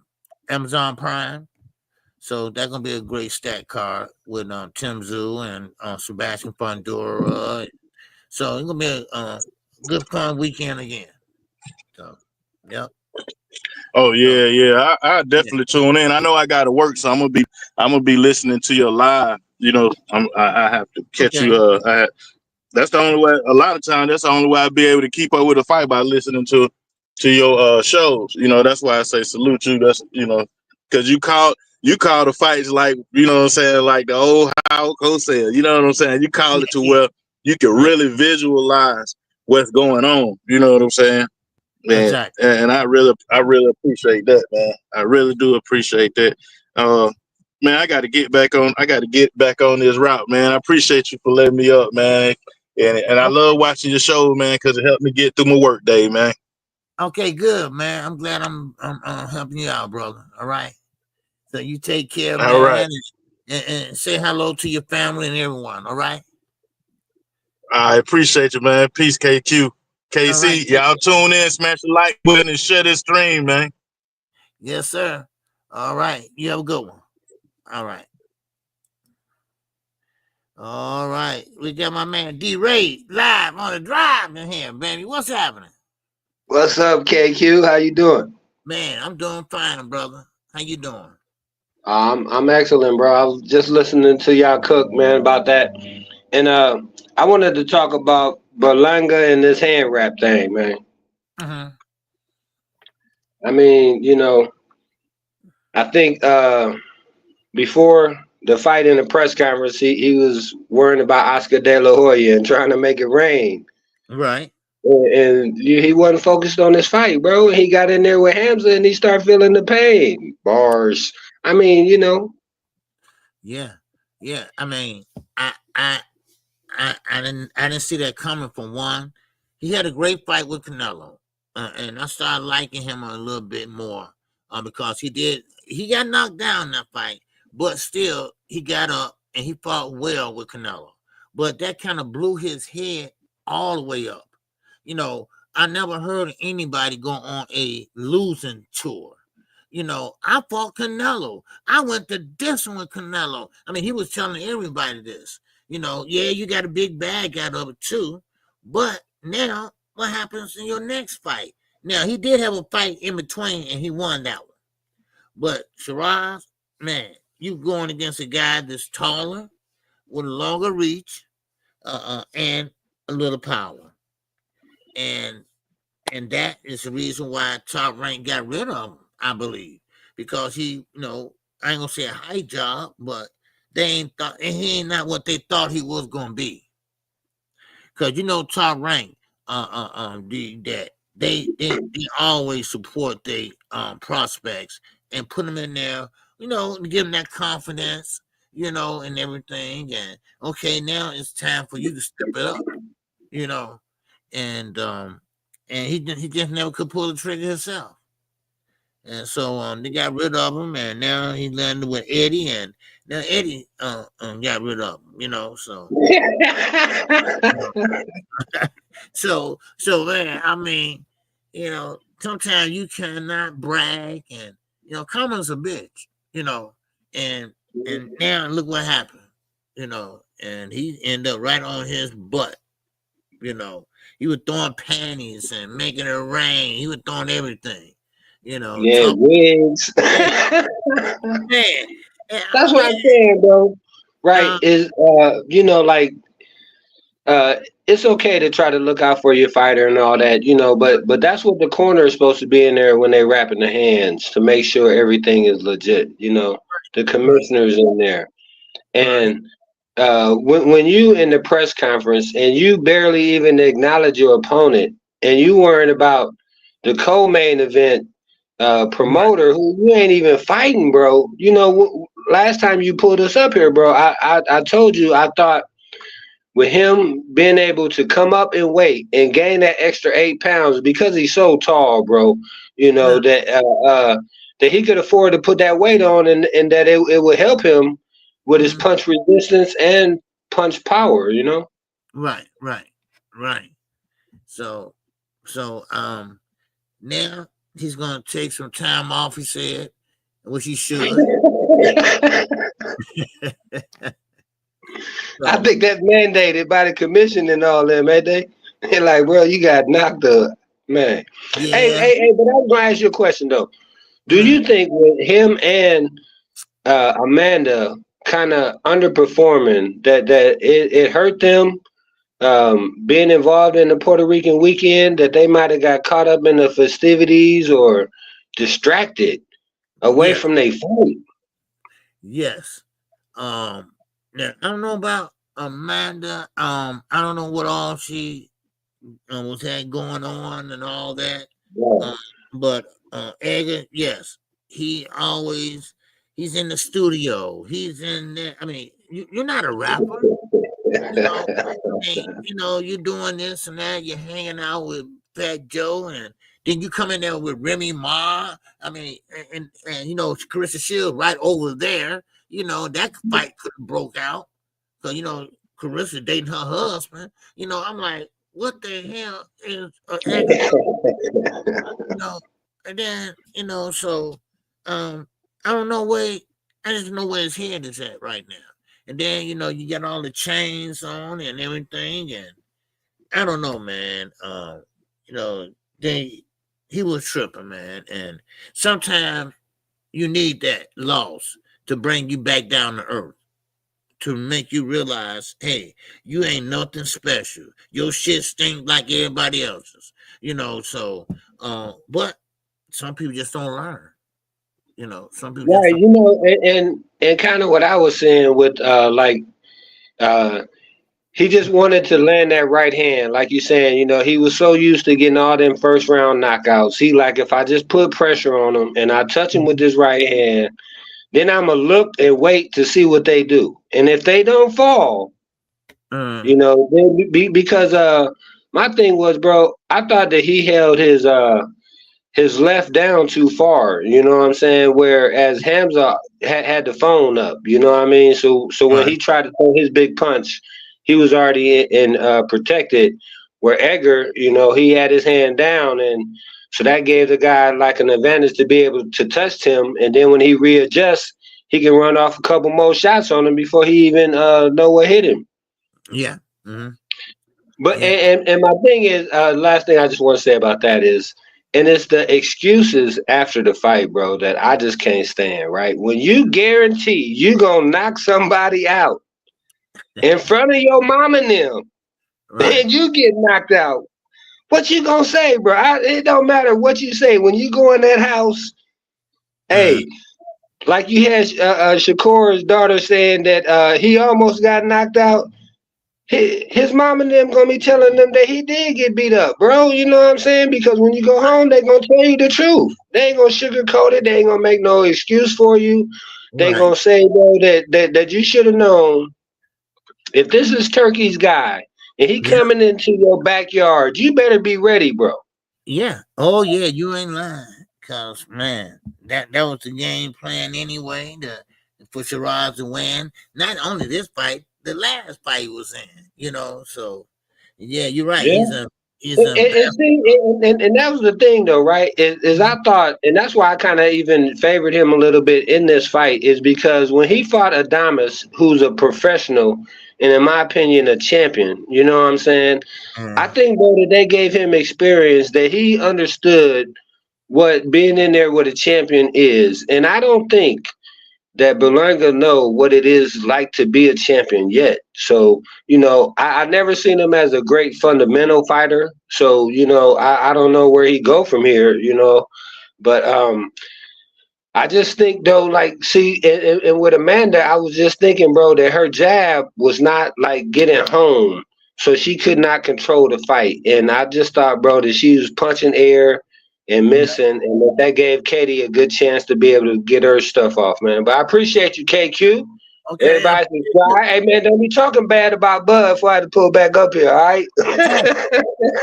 A: Amazon Prime. So that's gonna be a great stat card with Tim Tszyu and Sebastian Fundora. So it's gonna be a good fun weekend again. So, yep.
H: Oh yeah. I definitely tune in. I know I got to work, so I'm gonna be listening to your live. You know, I have to catch you. That's the only way. A lot of times, that's the only way I'll be able to keep up with a fight, by listening to your shows. You know, that's why I say salute you. That's, you know, because you call the fights like, you know what I'm saying, like the old Howard Cosell. You know what I'm saying? You call it to where you can really visualize what's going on. You know what I'm saying? Man,
A: exactly.
H: And I really appreciate that, man. I really do appreciate that. Man, I got to get back on this route, man. I appreciate you for letting me up, man. And I love watching your show, man, because it helped me get through my work day, man.
A: Okay, good, man. I'm glad I'm helping you out, brother. All right. So you take care, man.
H: All right.
A: And say hello to your family and everyone. All right.
H: I appreciate you, man. Peace, KQKC.
A: Right.
H: Y'all tune in, smash the like button, and share this stream, man.
A: Yes, sir. All right. You have a good one. All right. All right. We got my man D-Ray live on the drive in here, baby. What's happening?
C: What's up, KQ? How you doing?
A: Man, I'm doing fine, brother. How you doing?
C: I'm excellent, bro. I was just listening to y'all cook, man, about that. And I wanted to talk about Berlanga and this hand wrap thing, man.
A: Mm-hmm.
C: I mean, you know, I think before the fight in the press conference, he was worrying about Oscar De La Hoya and trying to make it rain.
A: Right.
C: And he wasn't focused on this fight, bro. He got in there with Hamza and he started feeling the pain. Bars. I mean, you know.
A: Yeah. I mean, I didn't see that coming from one. He had a great fight with Canelo, and I started liking him a little bit more because he got knocked down in that fight, but still he got up and he fought well with Canelo. But that kind of blew his head all the way up. You know, I never heard of anybody go on a losing tour. You know, I fought Canelo. I went the distance with Canelo. I mean, he was telling everybody this. You know, yeah, you got a big bag out of it too. But now, what happens in your next fight? Now, he did have a fight in between, and he won that one. But Shiraz, man, you going against a guy that's taller, with a longer reach, and a little power. And that is the reason why Top Rank got rid of him, I believe. Because he, you know, I ain't gonna say a high job, but he ain't not what they thought he was gonna be. Cause you know Top Rank, they always support their prospects and put them in there, you know, to give them that confidence, you know, and everything. And okay, now it's time for you to step it up, you know, and he just never could pull the trigger himself. And so they got rid of him, and now he landed with Eddie, and now Eddie got rid of him. So man, I mean, sometimes you cannot brag, and Common's a bitch, and now look what happened, and he ended up right on his butt, he was throwing panties and making it rain, he was throwing everything,
C: Yeah, wigs.
A: man.
C: That's what I'm saying, bro. Right? Is like it's okay to try to look out for your fighter and all that, but that's what the corner is supposed to be in there when they wrapping the hands to make sure everything is legit. The commissioner's in there, and when you in the press conference and you barely even acknowledge your opponent, and you worrying about the co-main event promoter who you ain't even fighting, bro. Last time you pulled us up here, bro, I told you I thought with him being able to come up in weight and gain that extra 8 pounds because he's so tall, bro, that he could afford to put that weight on, and that it would help him with his punch resistance and punch power,
A: Right. So now he's gonna take some time off, he said, which he should.
C: I think that's mandated by the commission and all them, ain't they? They're like, bro, you got knocked up, man.
A: Yeah.
C: Hey, but I was gonna ask you a question though. Do you think with him and Amanda kind of underperforming that it hurt them being involved in the Puerto Rican weekend, that they might have got caught up in the festivities or distracted away from their fight?
A: Yes. Now, I don't know about Amanda. I don't know what all she was had going on and all that. But Edgar, yes, he's in the studio. He's in there. I mean, you're not a rapper. You're doing this and that. You're hanging out with Fat Joe, and then you come in there with Remy Ma. I mean, and Carissa Shields right over there. That fight could have broke out. So, Carissa dating her husband. I'm like, what the hell is and then, so I don't know where, I just know where his head is at right now. And then, you got all the chains on and everything, and I don't know, man. He was tripping, man. And sometimes you need that loss to bring you back down to earth, to make you realize, hey, you ain't nothing special. Your shit stink like everybody else's, so but some people just don't learn. Some people
C: and kind of what I was saying with he just wanted to land that right hand, like you saying. He was so used to getting all them first round knockouts. He like, if I just put pressure on him and I touch him with this right hand, then I'm going to look and wait to see what they do. And if they don't fall, then because my thing was, bro, I thought that he held his left down too far. You know what I'm saying? Whereas Hamza had the phone up. You know what I mean? So when he tried to throw his big punch, he was already in protected. Where Edgar, he had his hand down, and so that gave the guy like an advantage to be able to touch him, and then when he readjusts, he can run off a couple more shots on him before he even know what hit him.
A: Yeah. Mm-hmm.
C: But and my thing is, last thing I just want to say about that is, and it's the excuses after the fight, bro, that I just can't stand. Right, when you guarantee you gonna knock somebody out in front of your mom and them, and you get knocked out. What you gonna say, bro? It don't matter what you say. When you go in that house, hey, like you had Shakur's daughter saying that he almost got knocked out. His mom and them gonna be telling them that he did get beat up, bro. You know what I'm saying? Because when you go home, they gonna tell you the truth. They ain't gonna sugarcoat it. They ain't gonna make no excuse for you. They gonna say, bro, that you should have known. If this is Turkey's guy and he coming into your backyard, you better be ready, bro.
A: Yeah. Oh yeah, you ain't lying. Cause man, that was the game plan anyway. For Shiraz to win. Not only this fight, the last fight he was in. So yeah, you're right.
C: Yeah.
A: He's a
C: And see, and that was the thing though, right? Is I thought, and that's why I kind of even favored him a little bit in this fight, is because when he fought Adames, who's a professional and in my opinion a champion, you know what I'm saying? I think though that they gave him experience, that he understood what being in there with a champion is, and I don't think that Berlanga know what it is like to be a champion yet. So, I never seen him as a great fundamental fighter. So, I don't know where he go from here, But I just think though, like, see, and with Amanda, I was just thinking, bro, that her jab was not like getting home. So she could not control the fight. And I just thought, bro, that she was punching air and missing, and that gave Katie a good chance to be able to get her stuff off, man. But I appreciate you, KQ.
A: Okay.
C: Everybody subscribe. Hey, man, don't be talking bad about Bud before I have to pull back up here, all right?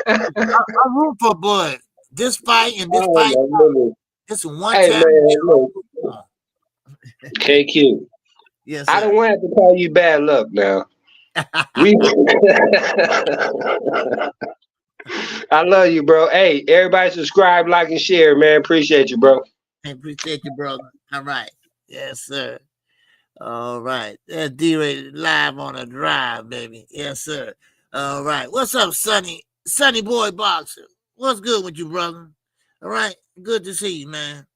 A: I'm rooting for Bud. This fight and this fight. This one
C: hey,
A: time.
C: man, look. KQ.
A: Yes, sir.
C: I don't want to call you bad luck now. I love you, bro. Hey, everybody subscribe, like, and share, man. Appreciate you, bro.
A: I appreciate you, brother. All right. Yes, sir. All right. That's D-Rated live on a drive, baby. Yes, sir. All right. What's up, Sonny? Sonny Boy Boxer. What's good with you, brother? All right. Good to see you, man.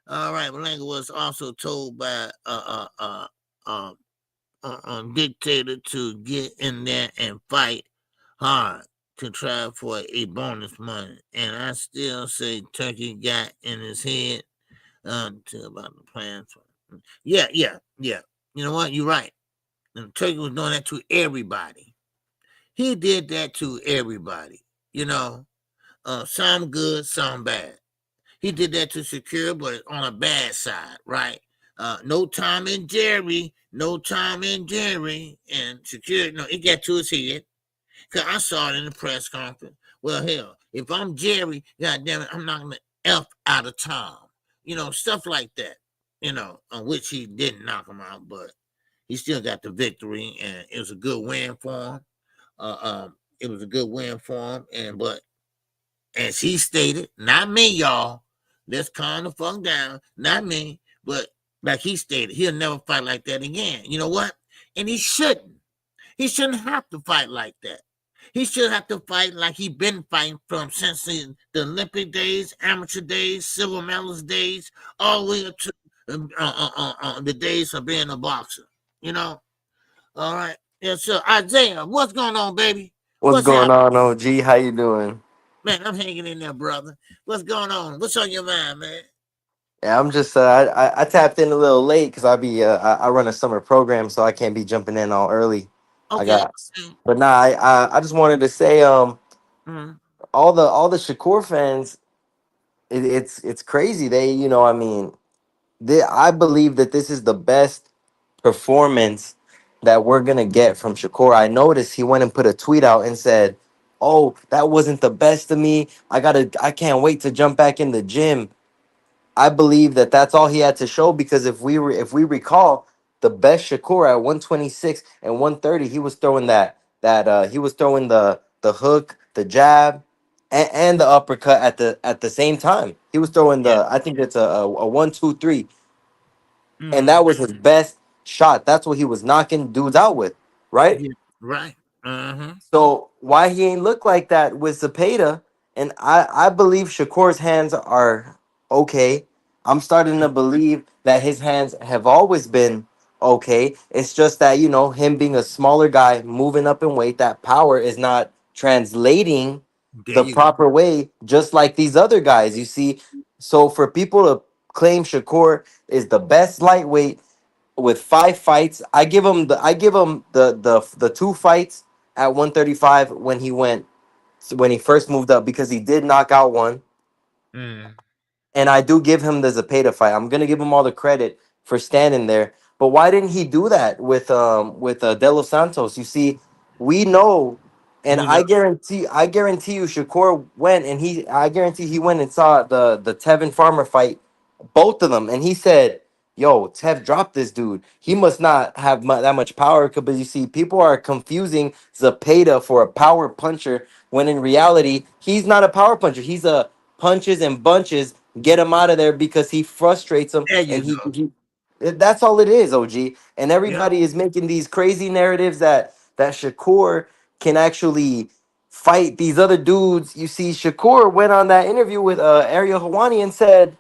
A: All right. Berlanga was also told by dictator to get in there and fight hard to try for a bonus money. And I still say Turkey got in his head until about the plans. Yeah. You know what? You're right. And Turkey was doing that to everybody. He did that to everybody. Some good, some bad. He did that to Shakur, but on a bad side, right? No Tom and Jerry, and Shakur, it got to his head. Cause I saw it in the press conference. Well, hell, if I'm Jerry, goddamn it, I'm knocking the F out of Tom. Stuff like that. On which he didn't knock him out, but he still got the victory, and it was a good win for him. It was a good win for him, but as he stated, not me, y'all. Let's calm the fuck down. Not me, but like he stated, he'll never fight like that again. You know what? And he shouldn't. He shouldn't have to fight like that. He should have to fight like he been fighting from since the Olympic days, amateur days, silver medalist days, all the way up to the days of being a boxer. All right. Yes, sir. Isaiah, what's going on, baby?
I: What's going on, OG? How you doing?
A: Man, I'm hanging in there, brother. What's going on? What's on your mind, man?
I: Yeah, I'm just I tapped in a little late because I run a summer program, so I can't be jumping in all early.
A: Okay.
I: But nah, I just wanted to say all the Shakur fans, it's crazy. I believe that this is the best performance that we're gonna get from Shakur. I noticed he went and put a tweet out and said, "Oh, that wasn't the best of me. I can't wait to jump back in the gym." I believe that that's all he had to show, because if we recall, the best Shakur at 126 and 130, he was throwing he was throwing the hook, the jab, and the uppercut at the same time. He was throwing I think it's a 1-2-3, and that was his best shot. That's what he was knocking dudes out with, right?
A: Yeah, right.
I: So why he ain't look like that with Zepeda? And I believe Shakur's hands are okay. I'm starting to believe that his hands have always been okay. It's just that, him being a smaller guy, moving up in weight, that power is not translating the proper way, just like these other guys, you see. So for people to claim Shakur is the best lightweight with 5 fights, I give him the 2 fights at 135 when he first moved up, because he did knock out one. And I do give him the Zepeda fight. I'm gonna give him all the credit for standing there. But why didn't he do that with De Los Santos? You see, we know And
A: You know,
I: I guarantee you, Shakur went and I guarantee he went and saw the Tevin Farmer fight, both of them, and he said, "Yo, Tev dropped this dude. He must not have that much power." Because you see, people are confusing Zepeda for a power puncher when in reality he's not a power puncher. He's a punches and bunches, get him out of there because he frustrates him,
A: there you
I: and
A: go.
I: that's all it is, OG. And
A: Yeah.
I: everybody is making these crazy narratives that Shakur can actually fight these other dudes. You see, Shakur went on that interview with Ariel Hawani and said,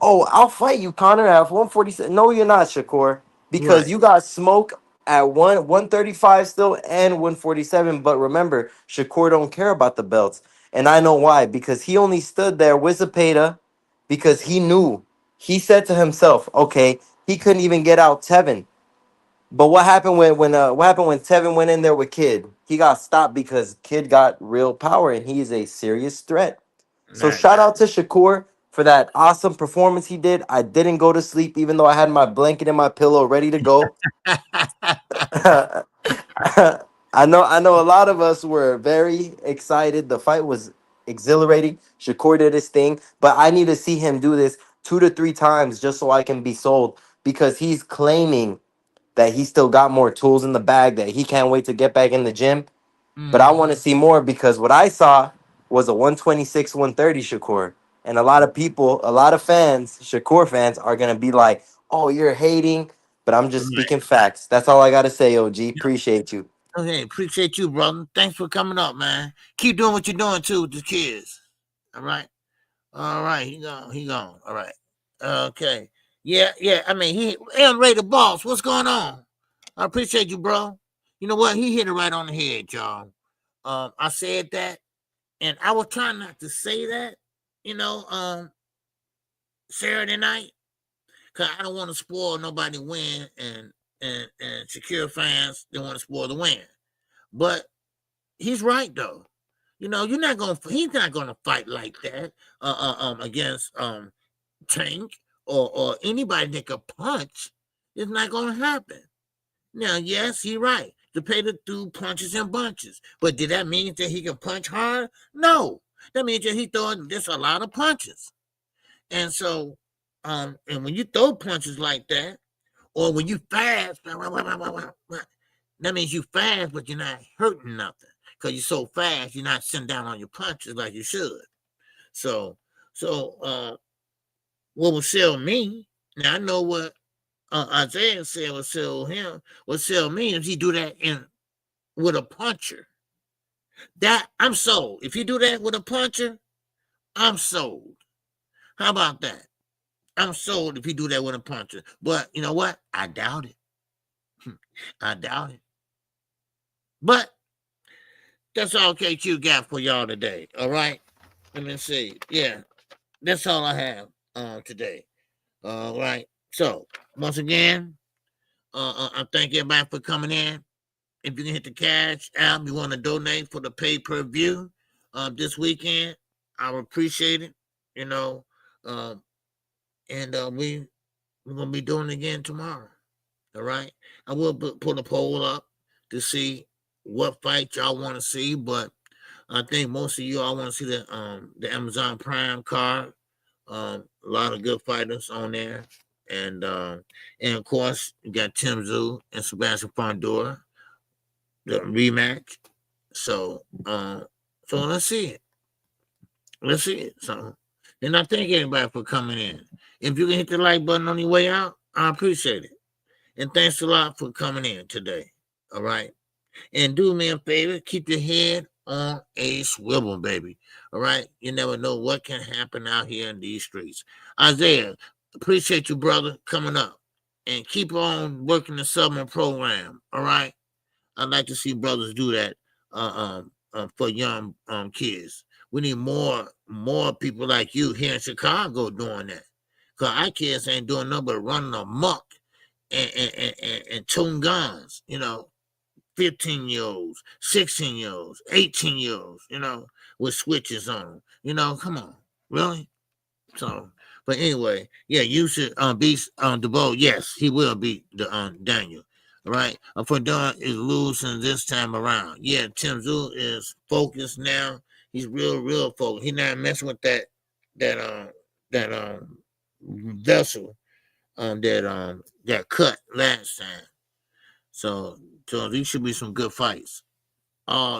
I: "Oh, I'll fight you, Connor, at 147." No, you're not, Shakur, because
A: Right.
I: you got smoke at 135 still and 147. But remember, Shakur don't care about the belts, and I know why. Because he only stood there with Zepeda because he knew. He said to himself, "Okay, he couldn't even get out Tevin." But what happened when Tevin went in there with Kid? He got stopped because Kid got real power and he is a serious threat. So
A: Right.
I: shout out to Shakur for that awesome performance he did. I didn't go to sleep even though I had my blanket and my pillow ready to go. I know a lot of us were very excited. The fight was exhilarating. Shakur did his thing, but I need to see him do this 2 to 3 times just so I can be sold because he's claiming that he still got more tools in the bag, that he can't wait to get back in the gym. But I
A: Mhm.
I: want to see more because what I saw was a 126, 130 Shakur. And a lot of people, a lot of fans, Shakur fans, are going to be like, "Oh, you're hating." But I'm just
A: Right.
I: speaking facts. That's all I got to say, OG. Appreciate you.
A: Okay, appreciate you, brother. Thanks for coming up, man. Keep doing what you're doing too with the kids. All right. All right. He gone. He gone. All right. Okay. Yeah, yeah. I mean, and Ray the boss. What's going on? I appreciate you, bro. You know what? He hit it right on the head, y'all. I said that, and I was trying not to say that, you know, Saturday night, because I don't want to spoil nobody win, and Shakira fans don't want to spoil the win. But he's right though. You know, you're not gonna. He's not gonna fight like that. Against Tank or anybody that could punch. It's not gonna happen. Now, yes, he's right. Zepeda threw punches and bunches, but did that mean that he can punch hard? No, that means that he throwing just a lot of punches. And so, and when you throw punches like that, or when you fast, that means you fast, but you're not hurting nothing because you're so fast. You're not sitting down on your punches like you should. So, so what will sell me? Now I know what Isaiah said will sell him. What sell me if he do that in with a puncher. That I'm sold. If you do that with a puncher, I'm sold. How about that? I'm sold if you do that with a puncher. But you know what? I doubt it. I doubt it. But that's all KQ got for y'all today. All right. Let me see. Yeah, that's all I have today. All right. So once again, I thank everybody for coming in. If you can hit the cash app, you want to donate for the pay-per-view this weekend, I would appreciate it. You know, um, and we're gonna be doing it again tomorrow. All right. I will put a poll up to see what fight y'all want to see, but I think most of you all want to see the Amazon Prime card. A lot of good fighters on there, and of course you got Tim Zoo and Sebastian Fondora, the rematch. So so let's see it. Let's see it. So and I thank everybody for coming in. If you can hit the like button on your way out, I appreciate it. And thanks a lot for coming in today. All right. And do me a favor, keep your head on a swivel, baby. All right. You never know what can happen out here in these streets. Isaiah, appreciate you, brother, coming up. And keep on working the Southern program. All right. I'd like to see brothers do that for young kids. We need more people like you here in Chicago doing that. Because our kids ain't doing nothing but running amok and tune guns, 15-year-olds, 16-year-olds, 18-year-olds, with switches on. Come on. Really? So, but anyway, yeah, you should beat DeVoe. Yes, he will beat the Daniel. right? Fedora is losing this time around. Yeah, Tim Zoo is focused now. He's real focused. He's not messing with that vessel that got cut last time. So these should be some good fights.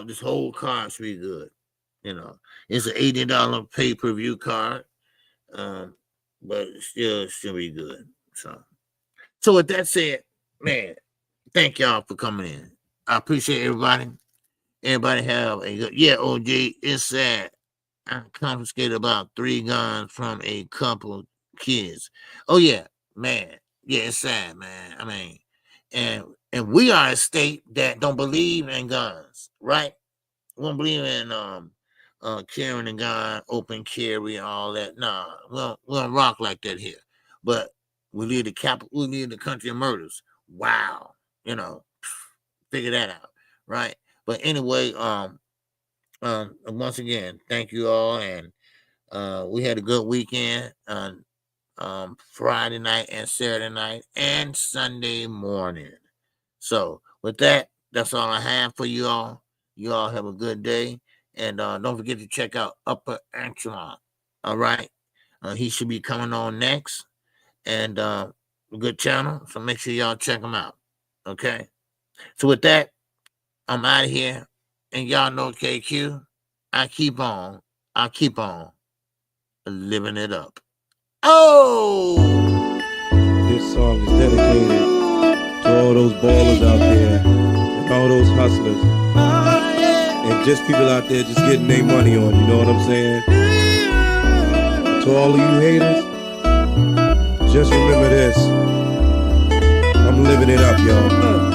A: This whole card should be good. You know, it's an $80 pay-per-view card, but it still be good. So with that said, man, thank y'all for coming in. I appreciate everybody. Everybody have a good, OJ, it's sad. I confiscated about 3 guns from a couple kids. Oh yeah, man. Yeah, it's sad, man. I mean, and we are a state that don't believe in guns, right? We don't believe in carrying a gun, open carry, all that. Nah, we don't rock like that here. But we lead the country of murders. Wow, figure that out, right? But anyway, once again, thank you all, and we had a good weekend on Friday night and Saturday night and Sunday morning. So with that, that's all I have for you all. You all have a good day, and don't forget to check out Upper Echelon. All right, he should be coming on next, and a good channel. So make sure y'all check him out. Okay. So with that, I'm out of here, and y'all know KQ. I keep on living it up. Oh!
J: This song is dedicated to all those ballers out there and all those hustlers and just people out there just getting their money on, you know what I'm saying? To all of you haters, just remember this. I'm living it up, y'all.